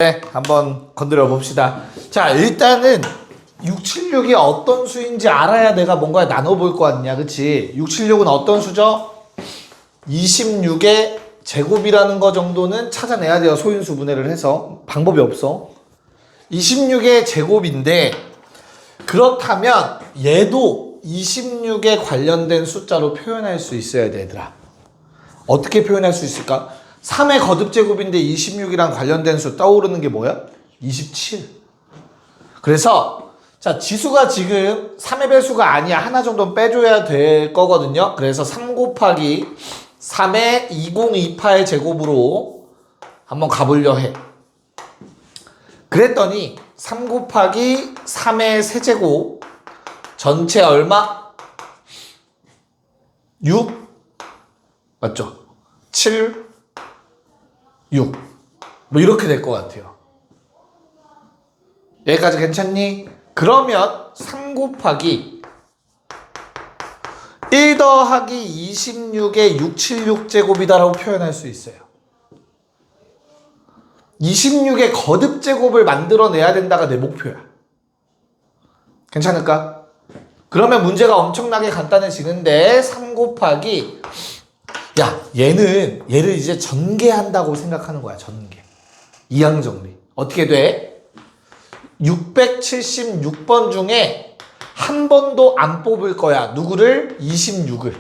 네, 한번 건드려 봅시다. 자, 일단은 676이 어떤 수인지 알아야 내가 뭔가 나눠볼 거 아니냐, 그치? 676은 어떤 수죠? 26의 제곱이라는 거 정도는 찾아내야 돼요. 소인수 분해를 해서. 방법이 없어. 26의 제곱인데, 그렇다면 얘도 26에 관련된 숫자로 표현할 수 있어야 돼, 얘들아. 어떻게 표현할 수 있을까? 3의 거듭제곱인데 26이랑 관련된 수 떠오르는 게 뭐야? 27. 그래서 자, 지수가 지금 3의 배수가 아니야. 하나 정도는 빼줘야 될 거거든요. 그래서 3 곱하기 3의 2028 제곱으로 한번 가보려 해. 그랬더니 3 곱하기 3의 세제곱 전체 얼마? 6 맞죠? 7 6. 뭐 이렇게 될 것 같아요. 여기까지 괜찮니? 그러면 3 곱하기 1 더하기 26의 676제곱이다라고 표현할 수 있어요. 26의 거듭제곱을 만들어내야 된다가 내 목표야. 괜찮을까? 그러면 문제가 엄청나게 간단해지는데 3 곱하기 야, 얘를 이제 전개한다고 생각하는 거야, 전개. 이항정리. 어떻게 돼? 676번 중에 한 번도 안 뽑을 거야. 누구를? 26을.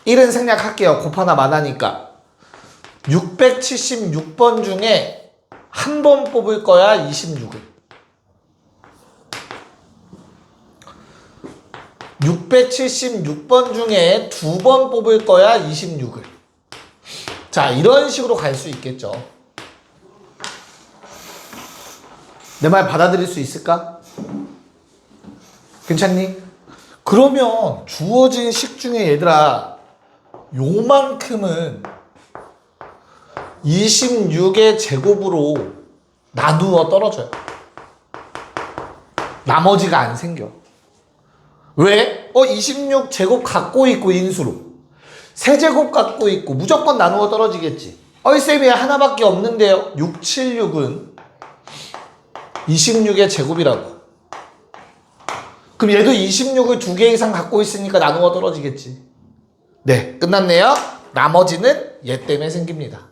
1은 생략할게요. 곱하나 마나니까. 676번 중에 한 번 뽑을 거야, 26을. 676번 중에 2번 뽑을 거야, 26을. 자, 이런 식으로 갈 수 있겠죠. 내 말 받아들일 수 있을까? 괜찮니? 그러면 주어진 식 중에 얘들아, 요만큼은 26의 제곱으로 나누어 떨어져요. 나머지가 안 생겨. 왜? 26 제곱 갖고 있고 인수로 세제곱 갖고 있고 무조건 나누어 떨어지겠지. 쌤이 하나밖에 없는데요. 676은 26의 제곱이라고. 그럼 얘도 26을 2개 이상 갖고 있으니까 나누어 떨어지겠지. 네, 끝났네요. 나머지는 얘 때문에 생깁니다.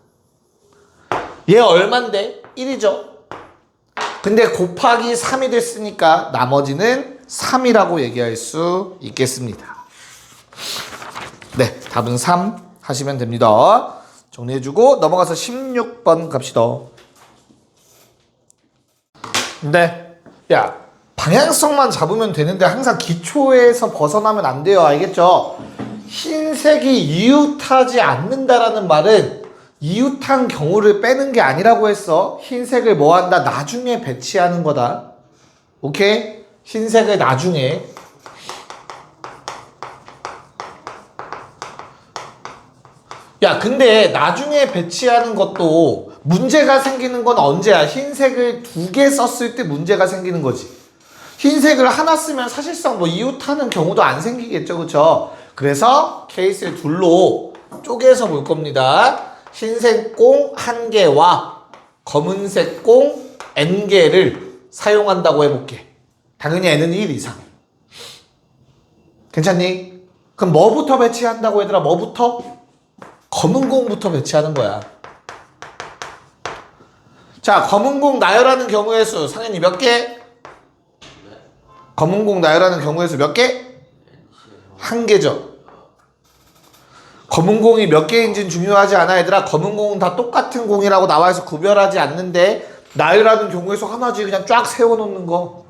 얘 얼만데? 1이죠. 근데 곱하기 3이 됐으니까 나머지는 3이라고 얘기할 수 있겠습니다. 네, 답은 3 하시면 됩니다. 정리해주고 넘어가서 16번 갑시다. 네, 야, 방향성만 잡으면 되는데 항상 기초에서 벗어나면 안 돼요. 알겠죠? 흰색이 이웃하지 않는다라는 말은 이웃한 경우를 빼는 게 아니라고 했어. 흰색을 뭐 한다? 나중에 배치하는 거다. 오케이? 흰색을 나중에. 야, 근데 나중에 배치하는 것도 문제가 생기는 건 언제야? 흰색을 2개 썼을 때 문제가 생기는 거지. 흰색을 하나 쓰면 사실상 뭐 이웃하는 경우도 안 생기겠죠, 그쵸? 그래서 케이스를 둘로 쪼개서 볼 겁니다. 흰색 공 1개와 검은색 공 n개를 사용한다고 해볼게. 당연히 n은 1 이상. 괜찮니? 그럼 뭐부터 배치한다고 얘들아? 뭐부터? 검은 공부터 배치하는 거야. 자, 검은 공 나열하는 경우의 수 상현이 몇 개? 검은 공 나열하는 경우의 수 몇 개? 1개죠. 검은 공이 몇 개인지는 중요하지 않아 얘들아. 검은 공은 다 똑같은 공이라고 나와서 구별하지 않는데 나열하는 경우의 수 하나지. 그냥 쫙 세워놓는 거.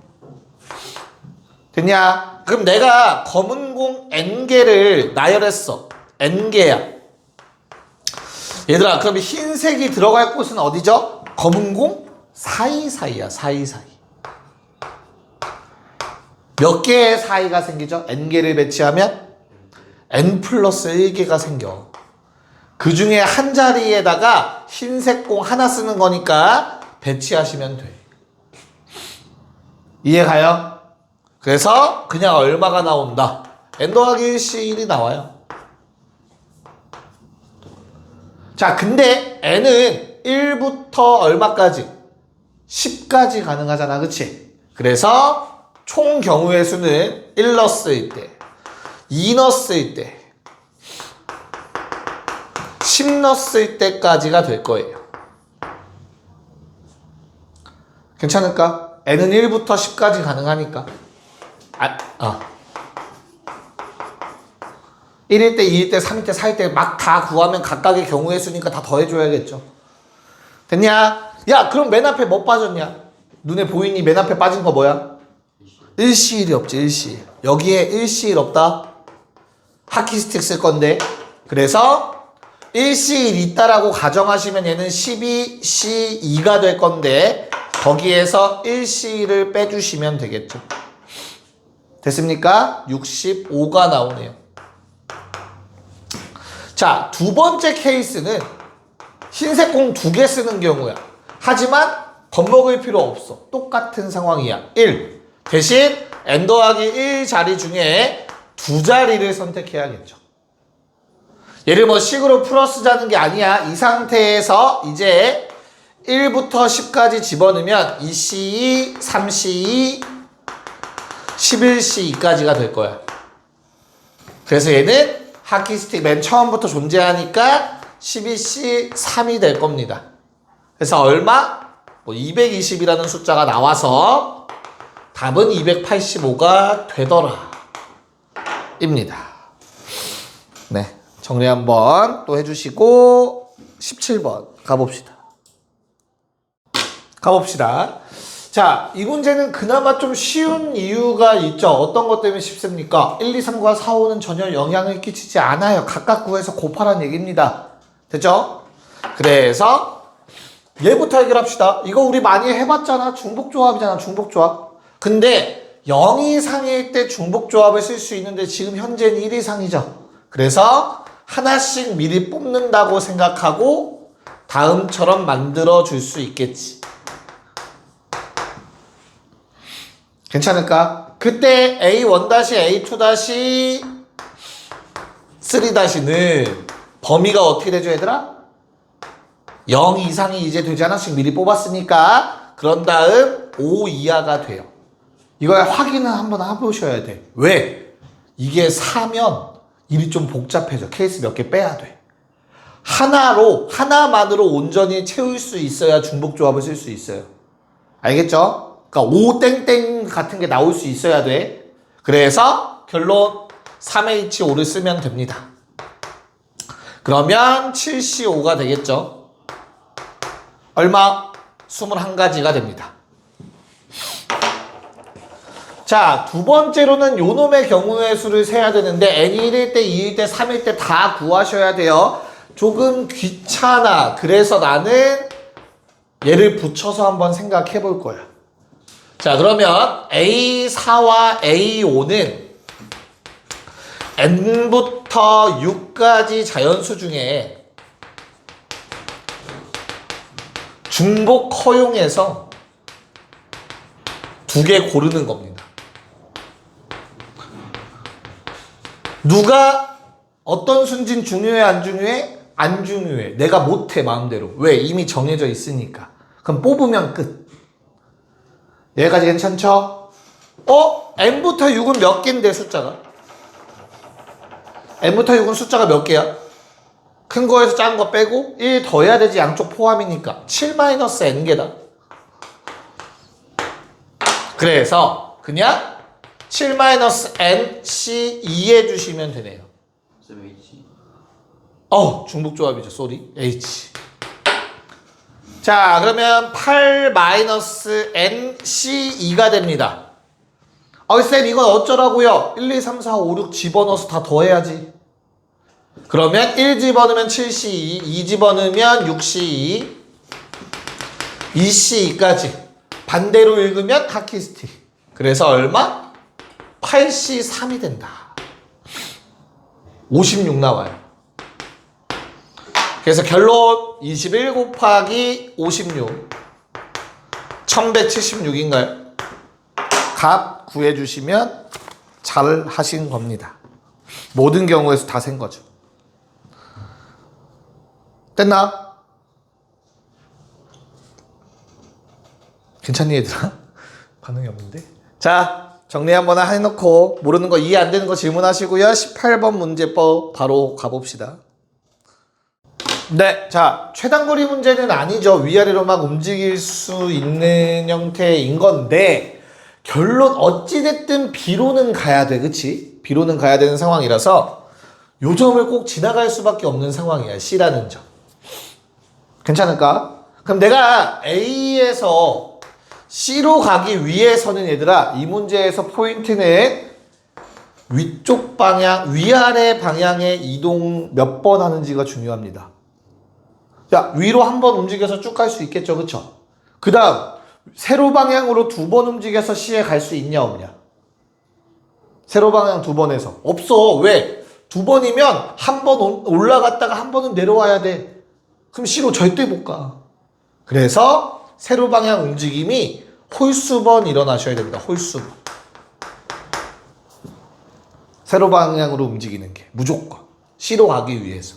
됐냐? 그럼 내가 검은 공 n개를 나열했어. n개야. 얘들아, 그럼 흰색이 들어갈 곳은 어디죠? 검은 공 사이사이야. 사이사이. 몇 개의 사이가 생기죠? n개를 배치하면 n 플러스 1개가 생겨. 그 중에 한 자리에다가 흰색 공 하나 쓰는 거니까 배치하시면 돼. 이해가요? 그래서 그냥 얼마가 나온다? n 더하기 1씩 1이 나와요. 자, 근데 n은 1부터 얼마까지? 10까지 가능하잖아. 그치? 그래서 총 경우의 수는 1 넣었을 때, 2 넣었을 때, 10 넣었을 때까지가 될 거예요. 괜찮을까? n은 1부터 10까지 가능하니까. 1일 때, 2일 때, 3일 때, 4일 때 막 다 구하면 각각의 경우의 수니까 다 더해줘야겠죠. 됐냐? 야, 그럼 맨 앞에 뭐 빠졌냐? 눈에 보이니? 맨 앞에 빠진 거 뭐야? 일시일이 없지, 일시일. 여기에 일시일 없다? 하키스틱 쓸 건데. 그래서 일시일 있다라고 가정하시면 얘는 12C2가 될 건데 거기에서 일시일을 빼주시면 되겠죠. 됐습니까? 65가 나오네요. 자, 두 번째 케이스는 흰색 공 2개 쓰는 경우야. 하지만 겁먹을 필요 없어. 똑같은 상황이야. 1. 대신 n 더하기 1 자리 중에 2자리를 선택해야겠죠. 얘를 뭐 식으로 풀어 쓰자는 게 아니야. 이 상태에서 이제 1부터 10까지 집어넣으면 2C2, 3C2, 11C2까지가 될 거야. 그래서 얘는 하키스틱 맨 처음부터 존재하니까 12C3이 될 겁니다. 그래서 얼마? 뭐 220이라는 숫자가 나와서 답은 285가 되더라. 입니다. 네. 정리 한번 또 해주시고 17번 가봅시다. 자, 이 문제는 그나마 좀 쉬운 이유가 있죠. 어떤 것 때문에 쉽습니까? 1, 2, 3과 4, 5는 전혀 영향을 끼치지 않아요. 각각 구해서 곱하라는 얘기입니다. 됐죠? 그래서 얘부터 해결합시다. 이거 우리 많이 해봤잖아. 중복조합이잖아. 중복조합. 근데 0 이상일 때 중복조합을 쓸 수 있는데 지금 현재는 1 이상이죠. 그래서 하나씩 미리 뽑는다고 생각하고 다음처럼 만들어 줄 수 있겠지. 괜찮을까? 그때 A1-A2-3-는 범위가 어떻게 되죠, 얘들아? 0 이상이 이제 되지 하나씩 미리 뽑았으니까 그런 다음 5 이하가 돼요. 이거 확인을 한번 해보셔야 돼. 왜? 이게 4면 일이 좀 복잡해져. 케이스 몇 개 빼야 돼. 하나만으로 온전히 채울 수 있어야 중복조합을 쓸 수 있어요. 알겠죠? 그러니까 5땡땡 같은 게 나올 수 있어야 돼. 그래서 결론 3H5를 쓰면 됩니다. 그러면 7C5가 되겠죠. 얼마? 21가지가 됩니다. 자, 두 번째로는 요놈의 경우의 수를 세야 되는데 n이 1일 때, 2일 때, 3일 때 다 구하셔야 돼요. 조금 귀찮아. 그래서 나는 얘를 붙여서 한번 생각해 볼 거야. 자, 그러면 A4와 A5는 n부터 6까지 자연수 중에 중복 허용해서 2개 고르는 겁니다. 누가 어떤 순진 중요해 안 중요해? 안 중요해. 내가 못해 마음대로. 왜? 이미 정해져 있으니까. 그럼 뽑으면 끝. 여기까지 괜찮죠? n부터 6은 몇 개인데 숫자가? n부터 6은 숫자가 몇 개야? 큰 거에서 작은 거 빼고 1 더해야 되지. 양쪽 포함이니까 7-n개다. 그래서 그냥 7-nc2 해주시면 되네요. H. 중복조합이죠. 쏘리. H. 자, 그러면 8-nc2가 됩니다. 쌤 이건 어쩌라고요? 1, 2, 3, 4, 5, 6 집어넣어서 다 더해야지. 그러면 1 집어넣으면 7C2, 2 집어넣으면 6C2, 2C2까지. 반대로 읽으면 하키스틱. 그래서 얼마? 8C3이 된다. 56 나와요. 그래서 결론 21 곱하기 56 1176인가요? 값 구해주시면 잘 하신 겁니다. 모든 경우에서 다 센 거죠. 됐나? 괜찮니 얘들아? 반응이 없는데? 자, 정리 한번 해놓고 모르는 거 이해 안 되는 거 질문하시고요. 18번 문제법 바로 가봅시다. 네, 자, 최단거리 문제는 아니죠. 위아래로 막 움직일 수 있는 형태인 건데 결론 어찌됐든 B로는 가야 돼, 그치? B로는 가야 되는 상황이라서 요 점을 꼭 지나갈 수밖에 없는 상황이야, C라는 점. 괜찮을까? 그럼 내가 A에서 C로 가기 위해서는 얘들아, 이 문제에서 포인트는 위쪽 방향, 위아래 방향의 이동 몇 번 하는지가 중요합니다. 자, 위로 한 번 움직여서 쭉 갈 수 있겠죠, 그쵸? 그 다음 세로 방향으로 2번 움직여서 C에 갈 수 있냐 없냐? 세로 방향 2번 해서 없어. 왜? 2번이면 한 번 올라갔다가 한 번은 내려와야 돼. 그럼 C로 절대 못 가. 그래서 세로 방향 움직임이 홀수번 일어나셔야 됩니다. 홀수번. 세로 방향으로 움직이는 게 무조건 C로 가기 위해서.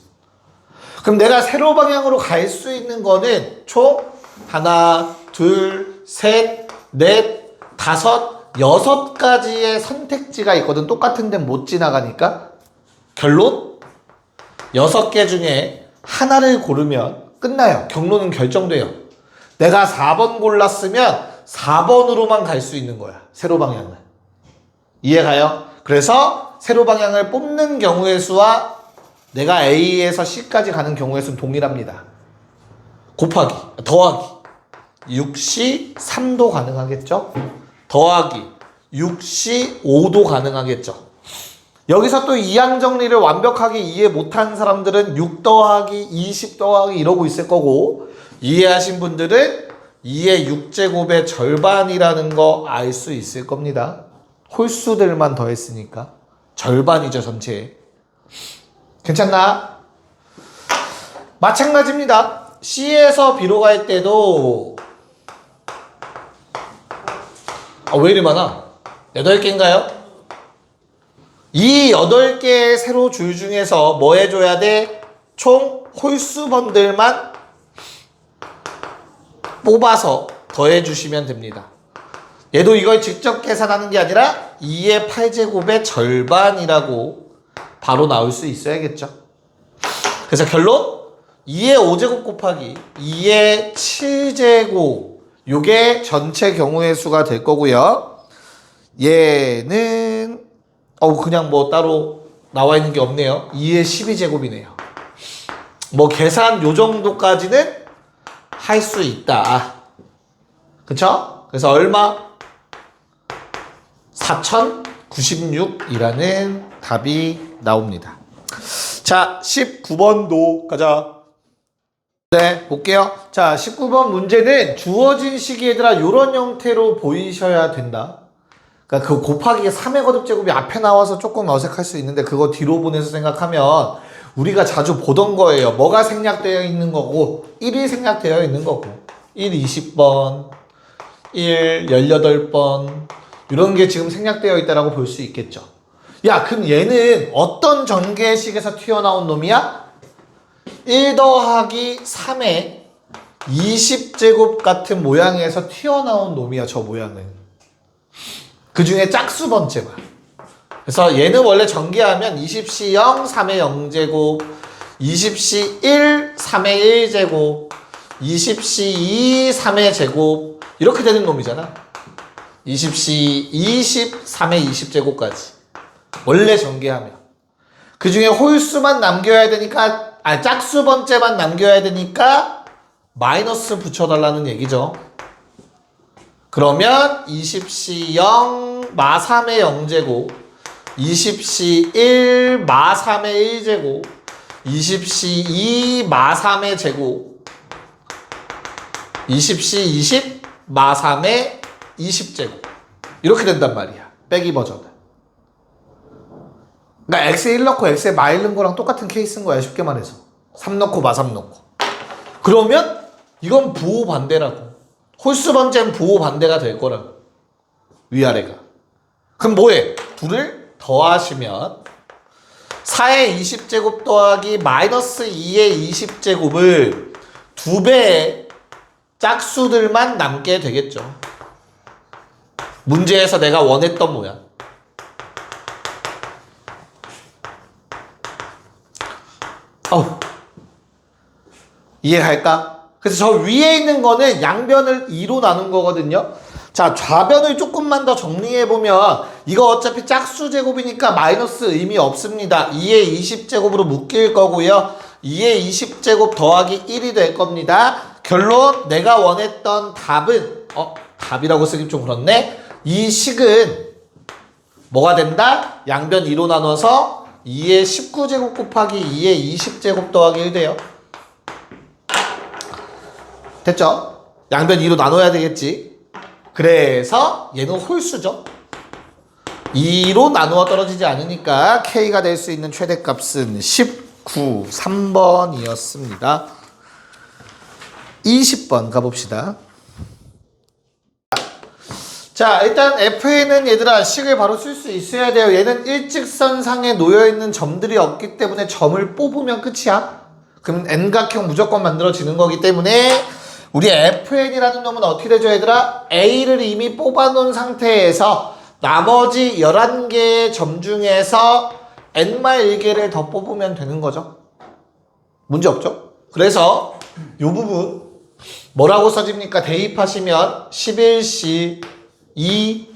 그럼 내가 세로 방향으로 갈 수 있는 거는 총 하나, 둘, 셋, 넷, 다섯, 6가지의 선택지가 있거든. 똑같은 데는 못 지나가니까. 결론 6개 중에 하나를 고르면 끝나요. 경로는 결정돼요. 내가 4번 골랐으면 4번으로만 갈 수 있는 거야. 세로 방향을. 이해가요? 그래서 세로 방향을 뽑는 경우의 수와 내가 A에서 C까지 가는 경우의 수는 동일합니다. 곱하기, 더하기 6C 3도 가능하겠죠? 더하기 6C 5도 가능하겠죠? 여기서 또 이항 정리를 완벽하게 이해 못한 사람들은 6 더하기 20 더하기 이러고 있을 거고, 이해하신 분들은 2의 6제곱의 절반이라는 거 알 수 있을 겁니다. 홀수들만 더했으니까 절반이죠, 전체에. 괜찮나? 마찬가지입니다. C에서 B로 갈 때도 왜 이리 많아? 8개인가요? 이 8개의 세로 줄 중에서 뭐 해줘야 돼? 총 홀수번들만 뽑아서 더해주시면 됩니다. 얘도 이걸 직접 계산하는 게 아니라 2의 8제곱의 절반이라고 바로 나올 수 있어야겠죠. 그래서 결론 2의 5제곱 곱하기 2의 7제곱, 요게 전체 경우의 수가 될 거고요. 얘는 그냥 뭐 따로 나와 있는 게 없네요. 2의 12제곱이네요. 뭐 계산 요 정도까지는 할 수 있다. 그쵸? 그래서 얼마? 4096이라는 답이 나옵니다. 자, 19번도 가자. 네, 볼게요. 자, 19번 문제는 주어진 식이 얘들아 요런 형태로 보이셔야 된다. 그러니까 그 곱하기가 3의 거듭제곱이 앞에 나와서 조금 어색할 수 있는데 그거 뒤로 보내서 생각하면 우리가 자주 보던 거예요. 뭐가 생략되어 있는 거고 1이 생략되어 있는 거고 1, 20번, 1, 18번 이런 게 지금 생략되어 있다라고 볼 수 있겠죠. 야, 그럼 얘는 어떤 전개식에서 튀어나온 놈이야? 1 더하기 3의 20제곱 같은 모양에서 튀어나온 놈이야, 저 모양은. 그 중에 짝수 번째만. 그래서 얘는 원래 전개하면 20C 0, 3의 0제곱, 20C 1, 3의 1제곱, 20C 2, 3의 제곱 이렇게 되는 놈이잖아. 20C 20, 3의 20제곱까지. 원래 전개하면. 그 중에 홀수만 남겨야 되니까, 짝수 번째만 남겨야 되니까 마이너스 붙여달라는 얘기죠. 그러면 20C 0 마 3의 0제곱, 20C 1 마 3의 1제곱, 20C 2 마 3의 제곱, 20C 20 마 3의 20제곱 이렇게 된단 말이야. 빼기 버전은. 그러니까 x에 1 넣고 x에 마 1 넣은 거랑 똑같은 케이스인 거야. 쉽게 말해서 3 넣고 마 3 넣고. 그러면 이건 부호 반대라고. 홀수 번째는 부호 반대가 될 거라고. 위아래가. 그럼 뭐해? 둘을 더하시면 4의 20제곱 더하기 마이너스 2의 20제곱을 2배의 짝수들만 남게 되겠죠. 문제에서 내가 원했던 모양. 이해갈까? 그래서 저 위에 있는 거는 양변을 2로 나눈 거거든요. 자, 좌변을 조금만 더 정리해보면 이거 어차피 짝수 제곱이니까 마이너스 의미 없습니다. 2의 20제곱으로 묶일 거고요. 2의 20제곱 더하기 1이 될 겁니다. 결론, 내가 원했던 답은 답이라고 쓰기 좀 그렇네. 이 식은 뭐가 된다? 양변 2로 나눠서 2의 19제곱 곱하기 2의 20제곱 더하기 1 돼요. 됐죠? 양변 2로 나눠야 되겠지. 그래서 얘는 홀수죠. 2로 나누어 떨어지지 않으니까 K가 될 수 있는 최대값은 19, 3번이었습니다. 20번 가봅시다. 자, 일단 FA는 얘들아 식을 바로 쓸 수 있어야 돼요. 얘는 일직선상에 놓여있는 점들이 없기 때문에 점을 뽑으면 끝이야. 그럼 N각형 무조건 만들어지는 거기 때문에 우리 FN이라는 놈은 어떻게 되죠, 얘들아? A를 이미 뽑아놓은 상태에서 나머지 11개의 점 중에서 N-1개를 더 뽑으면 되는 거죠. 문제 없죠? 그래서 이 부분 뭐라고 써집니까? 대입하시면 11C 2,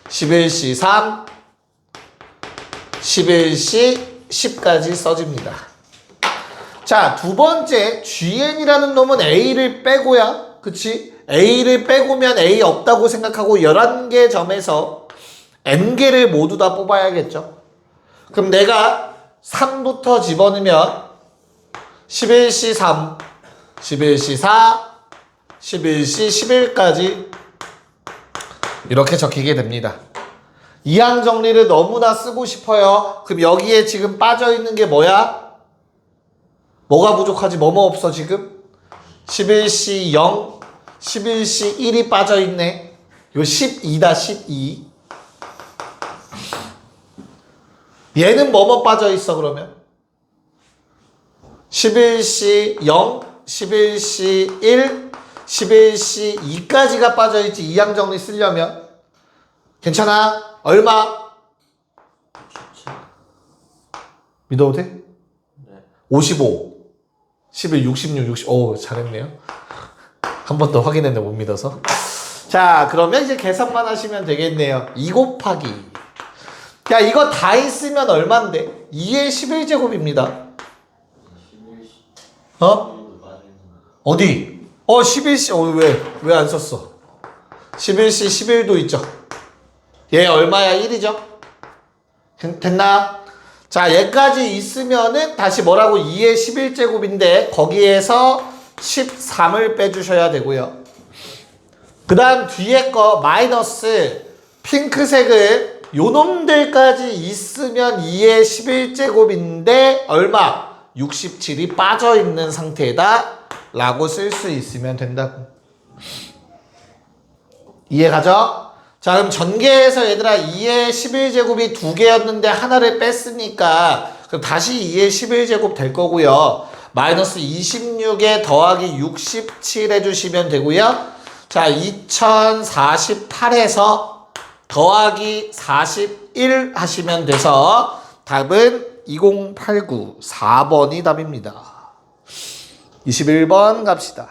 11C 3, 11C 10까지 써집니다. 자, 두 번째 GN이라는 놈은 A를 빼고야. 그치? A를 빼고면 A 없다고 생각하고 11개 점에서 N개를 모두 다 뽑아야겠죠. 그럼 내가 3부터 집어넣으면 11C 3, 11C 4, 11C 11까지 이렇게 적히게 됩니다. 이항 정리를 너무나 쓰고 싶어요. 그럼 여기에 지금 빠져있는 게 뭐야? 뭐가 부족하지? 뭐뭐 없어 지금? 11C 0, 11C 1이 빠져있네. 이거 12다 12. 얘는 뭐뭐 빠져있어 그러면? 11C 0, 11C 1, 11C 2까지가 빠져있지. 이항 정리 쓰려면. 괜찮아? 얼마? 믿어도 돼? 네. 55. 11, 66, 60. 오, 잘했네요. 한 번 더 확인했는데 못 믿어서. 자, 그러면 이제 계산만 하시면 되겠네요. 2 곱하기. 야, 이거 다 있으면 얼만데? 2의 11제곱입니다. 어디? 11C. 왜 안 썼어? 11C 11도 있죠. 얘 얼마야? 1이죠? 됐나? 자, 얘까지 있으면은 다시 뭐라고? 2의 11제곱인데 거기에서 13을 빼주셔야 되고요. 그 다음 뒤에 거 마이너스 핑크색은 요놈들까지 있으면 2의 11제곱인데 얼마? 67이 빠져있는 상태다 라고 쓸 수 있으면 된다고. 이해가죠? 자, 그럼 전개에서 얘들아 2의 11제곱이 2개였는데 하나를 뺐으니까 그럼 다시 2의 11제곱 될 거고요. 마이너스 26에 더하기 67 해주시면 되고요. 자, 2048에서 더하기 41 하시면 돼서 답은 2089 4번이 답입니다. 21번 갑시다.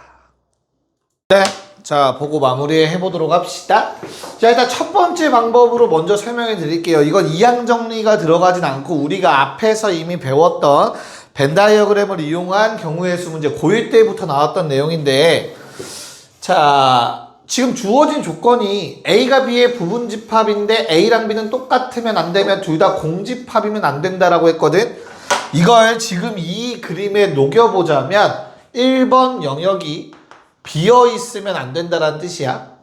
네. 자, 보고 마무리해 보도록 합시다. 자, 일단 첫 번째 방법으로 먼저 설명해 드릴게요. 이건 이항 정리가 들어가진 않고 우리가 앞에서 이미 배웠던 벤 다이어그램을 이용한 경우의 수 문제 고1 때부터 나왔던 내용인데, 자, 지금 주어진 조건이 A가 B의 부분집합인데 A랑 B는 똑같으면 안 되면 둘 다 공집합이면 안 된다라고 했거든. 이걸 지금 이 그림에 녹여보자면 1번 영역이 비어 있으면 안 된다라는 뜻이야.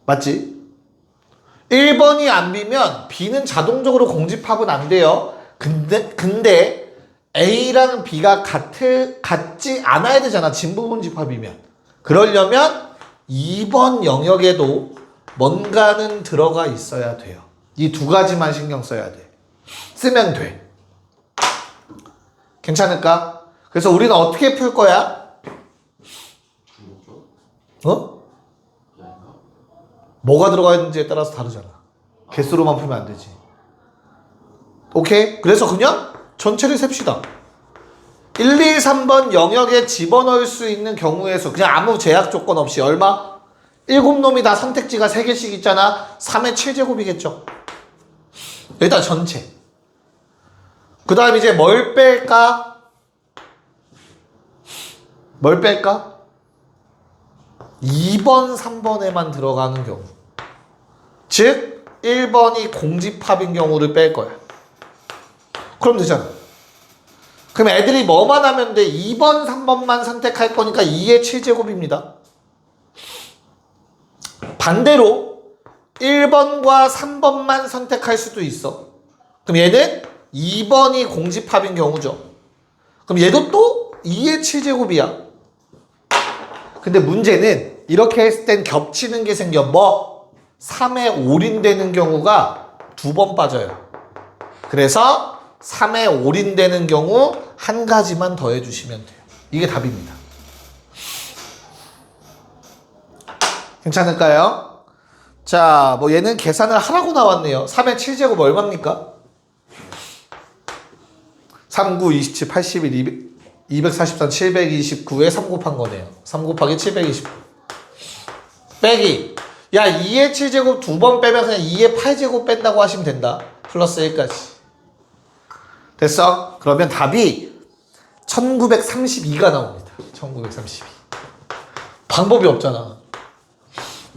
맞지? 1번이 안 비면 B는 자동적으로 공집합은 안 돼요. 근데 A랑 B가 같지 않아야 되잖아. 진부분집합이면. 그러려면 2번 영역에도 뭔가는 들어가 있어야 돼요. 이 두 가지만 신경 써야 돼. 쓰면 돼. 괜찮을까? 그래서 우리는 어떻게 풀 거야? 어? 뭐가 들어가 있는지에 따라서 다르잖아. 개수로만 풀면 안 되지. 오케이? 그래서 그냥 전체를 셉시다. 1, 2, 3번 영역에 집어넣을 수 있는 경우의 수. 그냥 아무 제약 조건 없이 얼마? 7놈이 다 선택지가 3개씩 있잖아. 3의 7제곱이겠죠. 일단 전체. 그 다음 이제 뭘 뺄까? 뭘 뺄까? 2번, 3번에만 들어가는 경우. 즉 1번이 공집합인 경우를 뺄 거야. 그럼 되잖아. 그럼 애들이 뭐만 하면 돼? 2번, 3번만 선택할 거니까 2의 7제곱입니다. 반대로 1번과 3번만 선택할 수도 있어. 그럼 얘는 2번이 공집합인 경우죠. 그럼 얘도 또 2의 7제곱이야. 근데 문제는 이렇게 했을 땐 겹치는 게 생겨. 뭐? 3에 올인되는 경우가 2번 빠져요. 그래서 3에 올인되는 경우 한 가지만 더해주시면 돼요. 이게 답입니다. 괜찮을까요? 자, 뭐 얘는 계산을 하라고 나왔네요. 3의 7제곱 얼마입니까? 3, 9, 27, 81, 243, 729에 3 곱한 거네요. 3 곱하기 729. 빼기. 야, 2의 7제곱 2번 빼면 그냥 2의 8제곱 뺀다고 하시면 된다. 플러스 1까지. 됐어? 그러면 답이 1932가 나옵니다. 1932. 방법이 없잖아.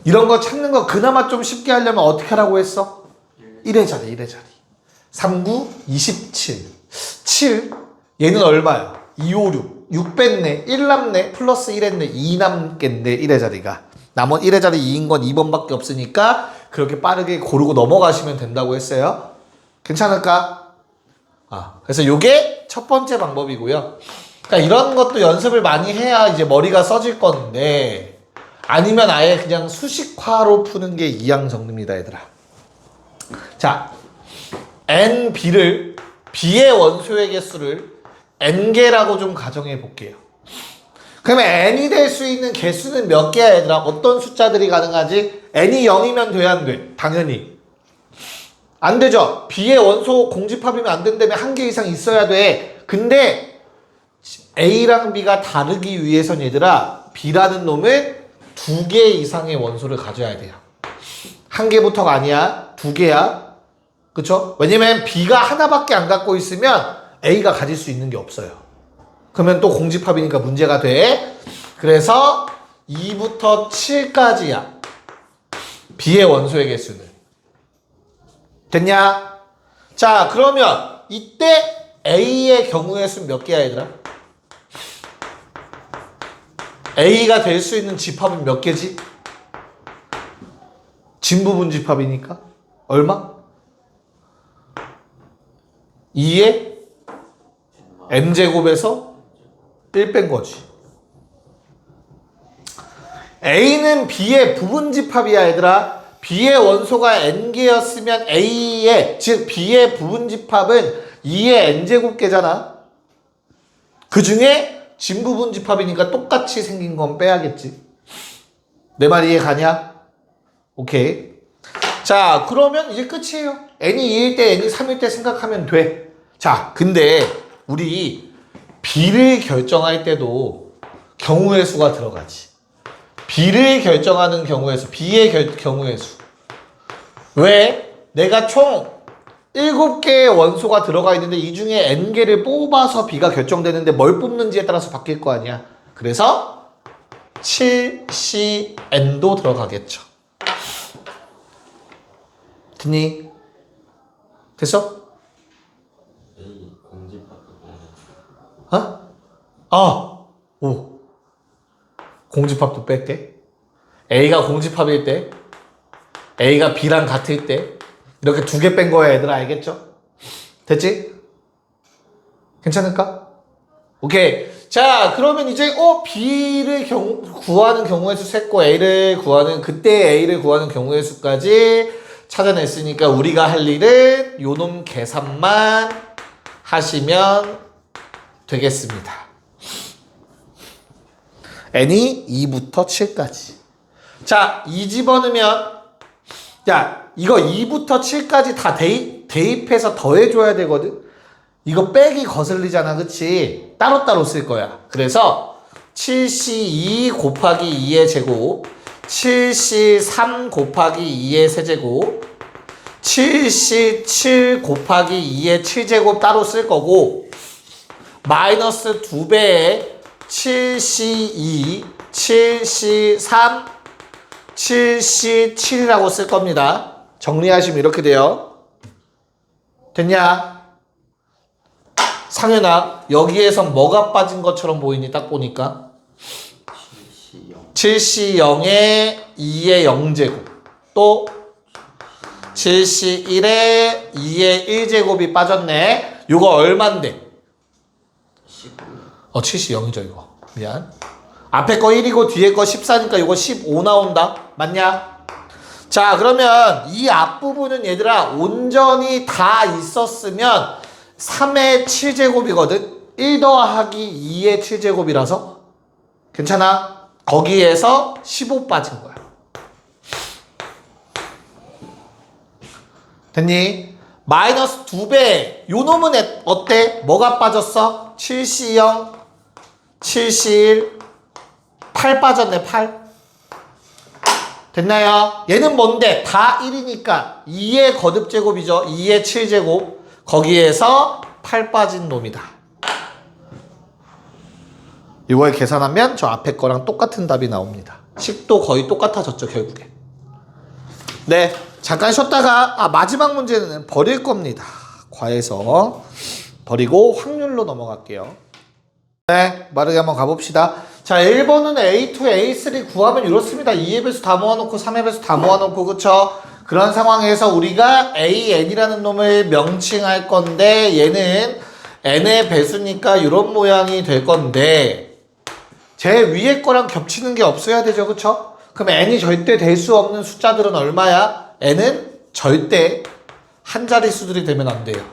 이런 거 찾는 거 그나마 좀 쉽게 하려면 어떻게 하라고 했어? 1의 자리, 1의 자리. 3, 9, 27. 7. 얘는 얼마야? 2, 5, 6. 6 뺐네. 1 남네. 플러스 1 했네. 2 남겠네. 1의 자리가. 남은 1의 자리 2인 건 2번밖에 없으니까 그렇게 빠르게 고르고 넘어가시면 된다고 했어요. 괜찮을까? 그래서 요게 첫 번째 방법이고요. 그러니까 이런 것도 연습을 많이 해야 이제 머리가 써질 건데, 아니면 아예 그냥 수식화로 푸는 게 이항정리입니다, 얘들아. 자, n, b를, b의 원소의 개수를 n개라고 좀 가정해 볼게요. 그러면 n이 될 수 있는 개수는 몇 개야, 얘들아? 어떤 숫자들이 가능하지? n이 0이면 돼, 안 돼? 당연히. 안 되죠? b의 원소 공집합이면 안 된다며 한 개 이상 있어야 돼. 근데 a랑 b가 다르기 위해선 얘들아, b라는 놈은 2개 이상의 원소를 가져야 돼요. 한 개부터가 아니야. 2개야. 그쵸? 왜냐면 b가 하나밖에 안 갖고 있으면 a가 가질 수 있는 게 없어요. 그러면 또 공집합이니까 문제가 돼. 그래서 2부터 7까지야. b의 원소의 개수는. 됐냐? 자, 그러면 이때 A의 경우의 수는 몇 개야, 얘들아? A가 될 수 있는 집합은 몇 개지? 진부분 집합이니까 얼마? 2의 n제곱에서 1 뺀 거지. A는 B의 부분 집합이야, 얘들아. B의 원소가 n개였으면 A의, 즉 B의 부분 집합은 2의 n제곱개잖아. 그 중에 진부분 집합이니까 똑같이 생긴 건 빼야겠지. 내 말 이해 가냐? 오케이. 자, 그러면 이제 끝이에요. n이 2일 때, n이 3일 때 생각하면 돼. 자, 근데 우리 B를 결정할 때도 경우의 수가 들어가지. B를 결정하는 경우의 수, B의 경우의 수. 왜? 내가 총 7개의 원소가 들어가 있는데 이 중에 n개를 뽑아서 B가 결정되는데 뭘 뽑는지에 따라서 바뀔 거 아니야. 그래서 7CN도 들어가겠죠. 됐니? 됐어? 오. 공집합도 뺄게. A가 공집합일 때, A가 B랑 같을 때, 이렇게 2개 뺀 거야, 얘들아. 알겠죠? 됐지? 괜찮을까? 오케이. 자, 그러면 이제, B를 구하는 경우의 수 셌고, A를 구하는, 그때 A를 구하는 경우의 수까지 찾아냈으니까, 우리가 할 일은 요놈 계산만 하시면 되겠습니다. n이 2부터 7까지. 자, 2 집어넣으면 야, 이거 2부터 7까지 다 대입해서 더해줘야 되거든. 이거 빼기 거슬리잖아, 그치? 따로따로 쓸 거야. 그래서 7C2 곱하기 2의 제곱, 7C3 곱하기 2의 세제곱, 7C7 곱하기 2의 7제곱 따로 쓸 거고, 마이너스 2배의 7C2, 7C3, 7C7이라고 쓸 겁니다. 정리하시면 이렇게 돼요. 됐냐? 상현아, 여기에서 뭐가 빠진 것처럼 보이니? 딱 보니까 7C0에 2의 0제곱, 또 7C1에 2의 1제곱이 빠졌네. 요거 얼만데? 7C0이죠 이거. 미안. 앞에 거 1이고 뒤에 거 14니까 요거 15 나온다. 맞냐? 자, 그러면 이 앞부분은 얘들아 온전히 다 있었으면 3의 7제곱이거든. 1 더하기 2의 7제곱이라서 괜찮아? 거기에서 15 빠진 거야. 됐니? 마이너스 2배. 요 놈은 어때? 뭐가 빠졌어? 7C0, 7C1, 8 빠졌네. 8. 됐나요? 얘는 뭔데? 다 1이니까 2의 거듭제곱이죠. 2의 7제곱. 거기에서 8 빠진 놈이다. 이걸 계산하면 저 앞에 거랑 똑같은 답이 나옵니다. 식도 거의 똑같아졌죠, 결국에. 네, 잠깐 쉬었다가 마지막 문제는 버릴 겁니다. 과에서 버리고 확률로 넘어갈게요. 네, 빠르게 한번 가봅시다. 자, 1번은 A2, A3 구하면 이렇습니다. 2의 배수 다 모아놓고 3의 배수 다 모아놓고, 그쵸? 그런 상황에서 우리가 AN이라는 놈을 명칭할 건데, 얘는 N의 배수니까 이런 모양이 될 건데, 제 위에 거랑 겹치는 게 없어야 되죠, 그쵸? 그럼 N이 절대 될 수 없는 숫자들은 얼마야? N은 절대 한 자리 수들이 되면 안 돼요.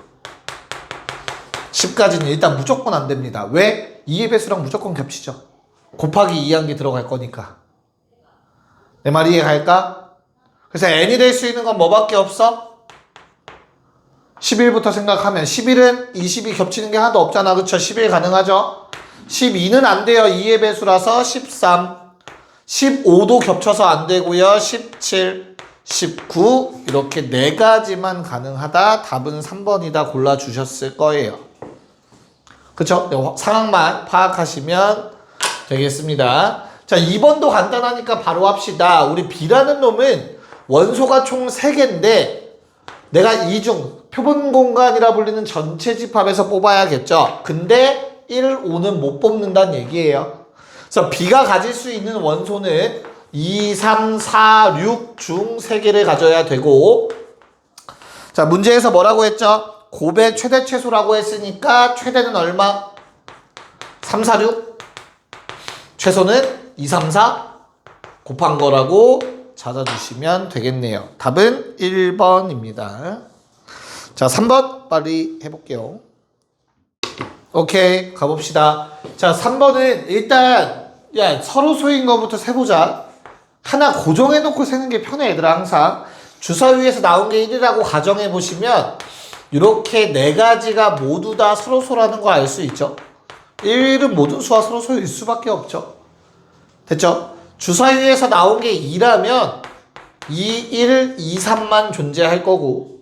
10까지는 일단 무조건 안 됩니다. 왜? 2의 배수랑 무조건 겹치죠. 곱하기 2한 게 들어갈 거니까. 내 말 이해갈까? 그래서 n이 될 수 있는 건 뭐밖에 없어? 11부터 생각하면 11은 20이 겹치는 게 하나도 없잖아. 그쵸? 11 가능하죠? 12는 안 돼요. 2의 배수라서 13. 15도 겹쳐서 안 되고요. 17, 19 이렇게 4가지만 가능하다. 답은 3번이다 골라주셨을 거예요. 그쵸? 상황만 파악하시면 되겠습니다. 자, 2번도 간단하니까 바로 합시다. 우리 B라는 놈은 원소가 총 3개인데 내가 이중 표본 공간이라 불리는 전체 집합에서 뽑아야겠죠. 근데 1, 5는 못 뽑는다는 얘기예요. 그래서 B가 가질 수 있는 원소는 2, 3, 4, 6 중 3개를 가져야 되고, 자, 문제에서 뭐라고 했죠? 곱의 최대 최소라고 했으니까 최대는 얼마? 3, 4, 6. 최소는 2, 3, 4 곱한 거라고 찾아주시면 되겠네요. 답은 1번입니다. 자, 3번 빨리 해볼게요. 오케이, 가봅시다. 자, 3번은 일단 서로 소인 거부터 세보자. 하나 고정해놓고 세는 게 편해, 얘들아. 항상 주사위에서 나온 게 1이라고 가정해보시면 이렇게 4가지가 모두 다 서로소라는 거 알 수 있죠. 1은 모든 수와 서로소일 수밖에 없죠. 됐죠? 주사위에서 나온 게 2라면 2, 1, 2, 3만 존재할 거고,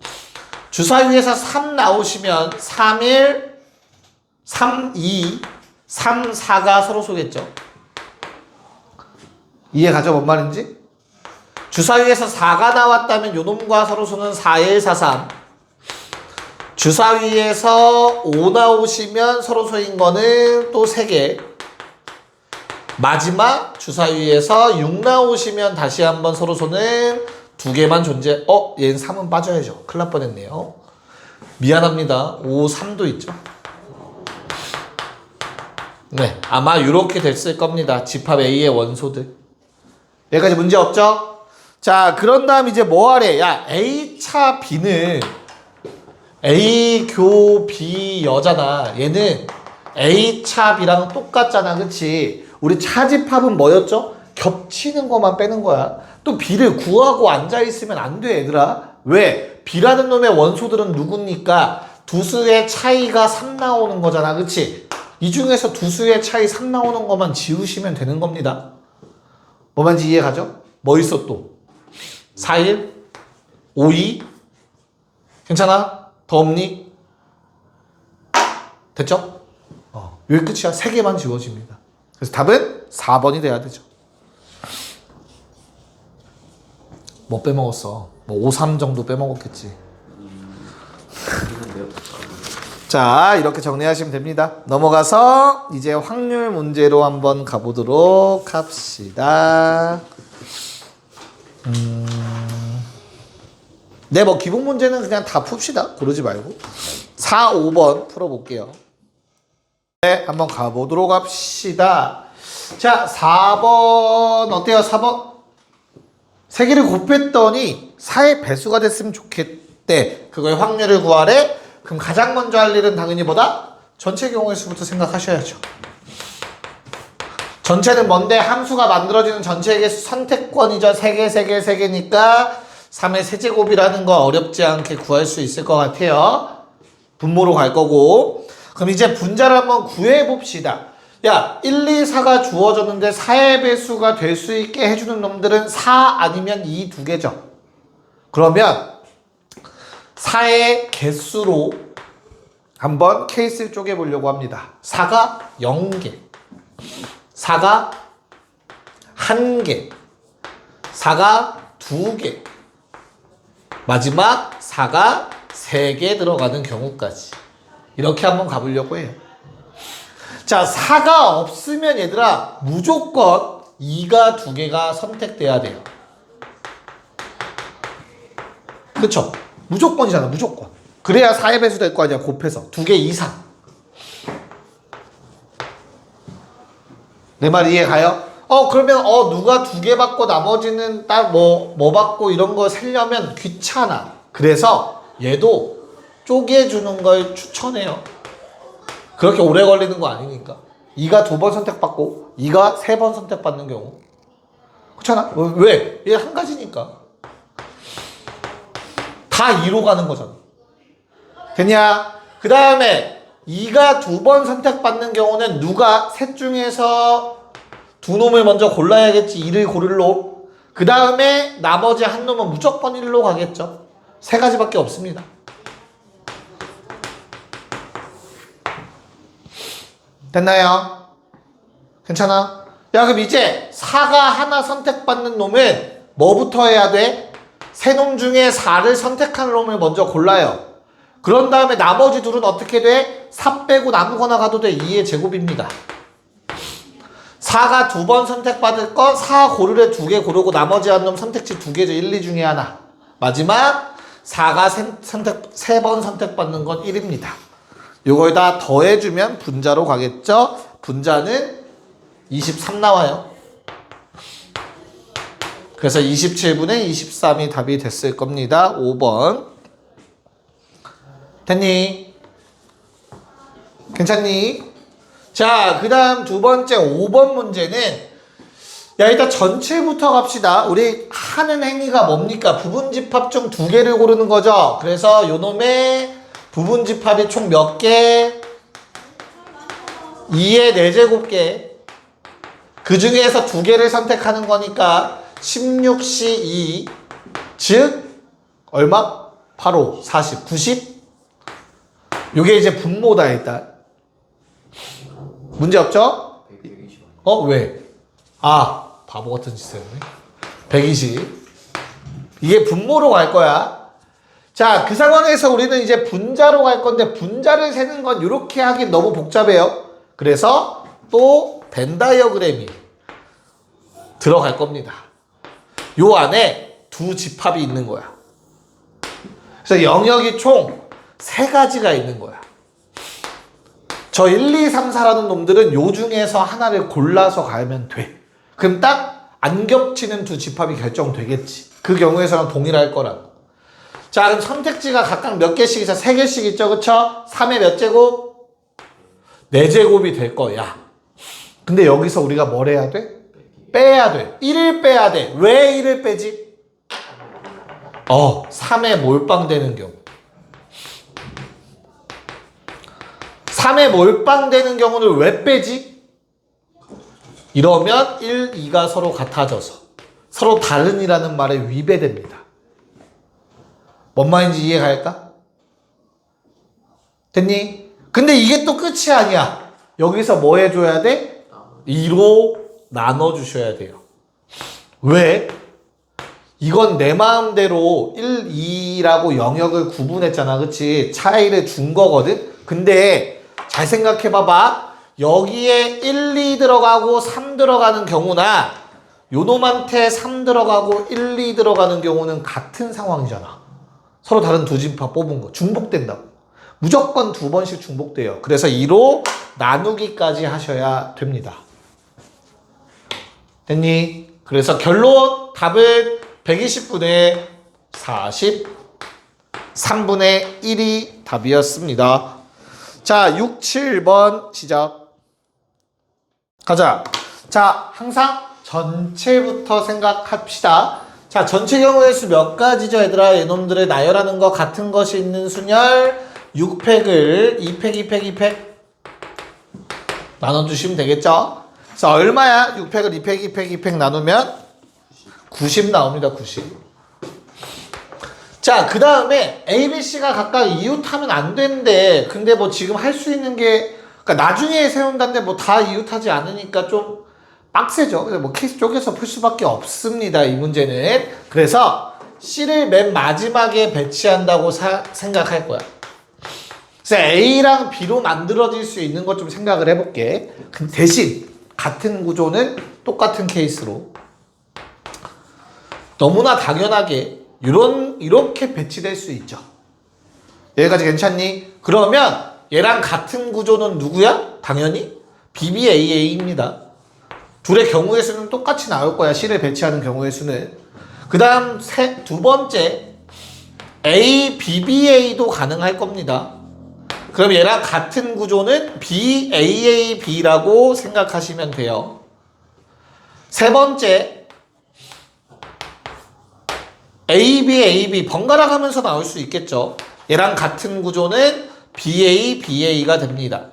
주사위에서 3 나오시면 3, 1, 3, 2, 3, 4가 서로소겠죠. 이해가죠? 뭔 말인지? 주사위에서 4가 나왔다면 요놈과 서로소는 4, 1, 4, 3. 주사위에서 5 나오시면 서로소인 거는 또 3개. 마지막 주사위에서 6 나오시면 다시 한번 서로소는 2개만 존재. 얘는 3은 빠져야죠. 큰일 날 뻔했네요. 미안합니다. 5, 3도 있죠. 네, 아마 이렇게 됐을 겁니다. 집합 A의 원소들. 여기까지 문제 없죠? 자, 그런 다음 이제 뭐 하래? 야, A차 B는 A 교 B 여잖아. 얘는 A차 B랑 똑같잖아. 그치? 우리 차집합은 뭐였죠? 겹치는 것만 빼는 거야. 또 B를 구하고 앉아있으면 안 돼, 얘들아. 왜? B라는 놈의 원소들은 누굽니까? 두 수의 차이가 3 나오는 거잖아. 그치? 이 중에서 두 수의 차이 3 나오는 것만 지우시면 되는 겁니다. 뭐만지 이해가죠? 뭐 있어 또? 4일? 5이? 괜찮아? 더 없니? 됐죠? 여기 끝이야. 3개만 지워집니다. 그래서 답은 4번이 돼야 되죠. 뭐 빼먹었어? 뭐 5, 3 정도 빼먹었겠지. 자, 이렇게 정리하시면 됩니다. 넘어가서 이제 확률 문제로 한번 가보도록 합시다. 네, 뭐 기본 문제는 그냥 다 풉시다. 고르지 말고. 4, 5번 풀어볼게요. 네, 한번 가보도록 합시다. 자, 4번 어때요? 4번? 3개를 곱했더니 4의 배수가 됐으면 좋겠대. 그거의 확률을 구하래. 그럼 가장 먼저 할 일은 당연히 뭐다? 전체 경우의 수부터 생각하셔야죠. 전체는 뭔데? 함수가 만들어지는 전체의 개수 선택권이죠. 3개, 3개, 3개니까 3의 세제곱이라는 거 어렵지 않게 구할 수 있을 것 같아요. 분모로 갈 거고. 그럼 이제 분자를 한번 구해봅시다. 야, 1, 2, 4가 주어졌는데 4의 배수가 될 수 있게 해주는 놈들은 4 아니면 2 두 개죠. 그러면 4의 개수로 한번 케이스를 쪼개보려고 합니다. 4가 0개, 4가 1개, 4가 2개, 마지막 4가 3개 들어가는 경우까지 이렇게 한번 가보려고 해요. 자, 4가 없으면 얘들아 무조건 2가 2개가 선택돼야 돼요. 그쵸? 무조건이잖아, 무조건. 그래야 4의 배수 될 거 아니야, 곱해서. 2개 이상. 내 말 이해 가요? 그러면 누가 2개 받고 나머지는 딱 뭐 받고 이런 거 세려면 귀찮아. 그래서 얘도 쪼개주는 걸 추천해요. 그렇게 오래 걸리는 거 아니니까. 2가 2번 선택받고 2가 3번 선택받는 경우. 그렇잖아? 왜? 얘 한 가지니까. 다 2로 가는 거잖아. 됐냐? 그 다음에 2가 2번 선택받는 경우는 누가 셋 중에서 두 놈을 먼저 골라야겠지. 2를 고를 놈. 그 다음에 나머지 한 놈은 무조건 1로 가겠죠. 3가지밖에 없습니다. 됐나요? 괜찮아? 야, 그럼 이제 4가 하나 선택받는 놈은 뭐부터 해야 돼? 세 놈 중에 4를 선택한 놈을 먼저 골라요. 그런 다음에 나머지 둘은 어떻게 돼? 4 빼고 아무거나 가도 돼. 2의 제곱입니다. 4가 2번 선택받을 거 4 고르래 2개 고르고 나머지 한 놈 선택지 2개죠. 1, 2 중에 하나. 마지막 4가 3번 선택받는 건 1입니다. 요걸 다 더해주면 분자로 가겠죠? 분자는 23 나와요. 그래서 27분의 23이 답이 됐을 겁니다. 5번. 됐니? 괜찮니? 자, 그 다음 두 번째 5번 문제는 야, 일단 전체부터 갑시다. 우리 하는 행위가 뭡니까? 부분집합 중 2개를 고르는 거죠. 그래서 요놈의 부분집합이 총 몇 개? 2의 4제곱개. 그 중에서 2개를 선택하는 거니까 16C2 즉 얼마? 바로 40, 90. 요게 이제 분모다 일단. 문제 없죠? 왜? 바보 같은 짓을 했네. 120. 이게 분모로 갈 거야. 자, 그 상황에서 우리는 이제 분자로 갈 건데 분자를 세는 건 이렇게 하긴 너무 복잡해요. 그래서 또 벤 다이어그램이 들어갈 겁니다. 요 안에 두 집합이 있는 거야. 그래서 영역이 총 3가지가 있는 거야. 저 1, 2, 3, 4라는 놈들은 요 중에서 하나를 골라서 가면 돼. 그럼 딱 안 겹치는 두 집합이 결정되겠지. 그 경우에서는 동일할 거라고. 자, 그럼 선택지가 각각 몇 개씩 있어? 3개씩 있죠, 그쵸? 3의 몇 제곱? 4제곱이 될 거야. 근데 여기서 우리가 뭘 해야 돼? 빼야 돼. 1을 빼야 돼. 왜 1을 빼지? 3에 몰빵되는 경우. 3에 몰빵되는 경우는 왜 빼지? 이러면 1, 2가 서로 같아져서 서로 다른이라는 말에 위배됩니다. 뭔 말인지 이해갈까? 됐니? 근데 이게 또 끝이 아니야. 여기서 뭐 해줘야 돼? 2로 나눠주셔야 돼요. 왜? 이건 내 마음대로 1, 2라고 영역을 구분했잖아. 그치? 차이를 준 거거든? 근데 잘 생각해봐봐. 여기에 1, 2 들어가고 3 들어가는 경우나 요놈한테 3 들어가고 1, 2 들어가는 경우는 같은 상황이잖아. 서로 다른 두 진파 뽑은 거. 중복된다고. 무조건 2번씩 중복돼요. 그래서 2로 나누기까지 하셔야 됩니다. 됐니? 그래서 결론 답은 120분의 43분의 1이 답이었습니다. 자, 6, 7번 시작. 가자. 자, 항상 전체부터 생각합시다. 자, 전체 경우의 수 몇 가지죠, 얘들아? 얘놈들의 나열하는 거 같은 것이 있는 순열 6팩을 2팩, 2팩, 2팩 나눠주시면 되겠죠? 자, 얼마야? 6팩을 2팩, 2팩, 2팩 나누면 90 나옵니다, 90. 자, 그 다음에 A, B, C가 각각 이웃하면 안 된대. 근데 뭐 지금 할 수 있는 게, 그러니까 나중에 세운다는데 뭐 다 이웃하지 않으니까 좀 빡세죠. 그래서 뭐 케이스 쪼개서 풀 수밖에 없습니다, 이 문제는. 그래서 C를 맨 마지막에 배치한다고 생각할 거야. 그래서 A랑 B로 만들어질 수 있는 것 좀 생각을 해볼게. 대신 같은 구조는 똑같은 케이스로 너무나 당연하게 이렇게 배치될 수 있죠. 여기까지 괜찮니? 그러면 얘랑 같은 구조는 누구야? 당연히 BBAA입니다. 둘의 경우의 수는 똑같이 나올 거야. C를 배치하는 경우의 수는. 그 다음 두 번째 A, BBA도 가능할 겁니다. 그럼 얘랑 같은 구조는 BAAB라고 생각하시면 돼요. 세 번째 AB 번갈아 가면서 나올 수 있겠죠. 얘랑 같은 구조는 BABA가 됩니다.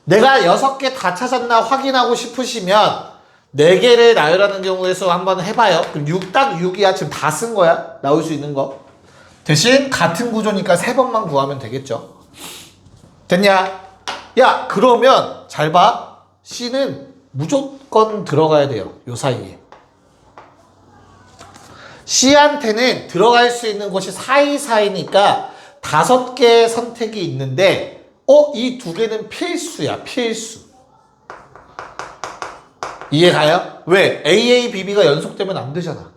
내가 6개 다 찾았나 확인하고 싶으시면 4개를 나열하는 경우의 수 한번 해봐요. 그럼 6, 딱 6이야. 지금 다 쓴 거야. 나올 수 있는 거. 대신 같은 구조니까 3번만 구하면 되겠죠. 됐냐? 야, 그러면 잘 봐. C는 무조건 들어가야 돼요. 요 사이에. C한테는 들어갈 수 있는 곳이 사이사이니까 5개의 선택이 있는데 이 2개는 필수야. 필수. 이해가요? 왜? AABB가 연속되면 안 되잖아.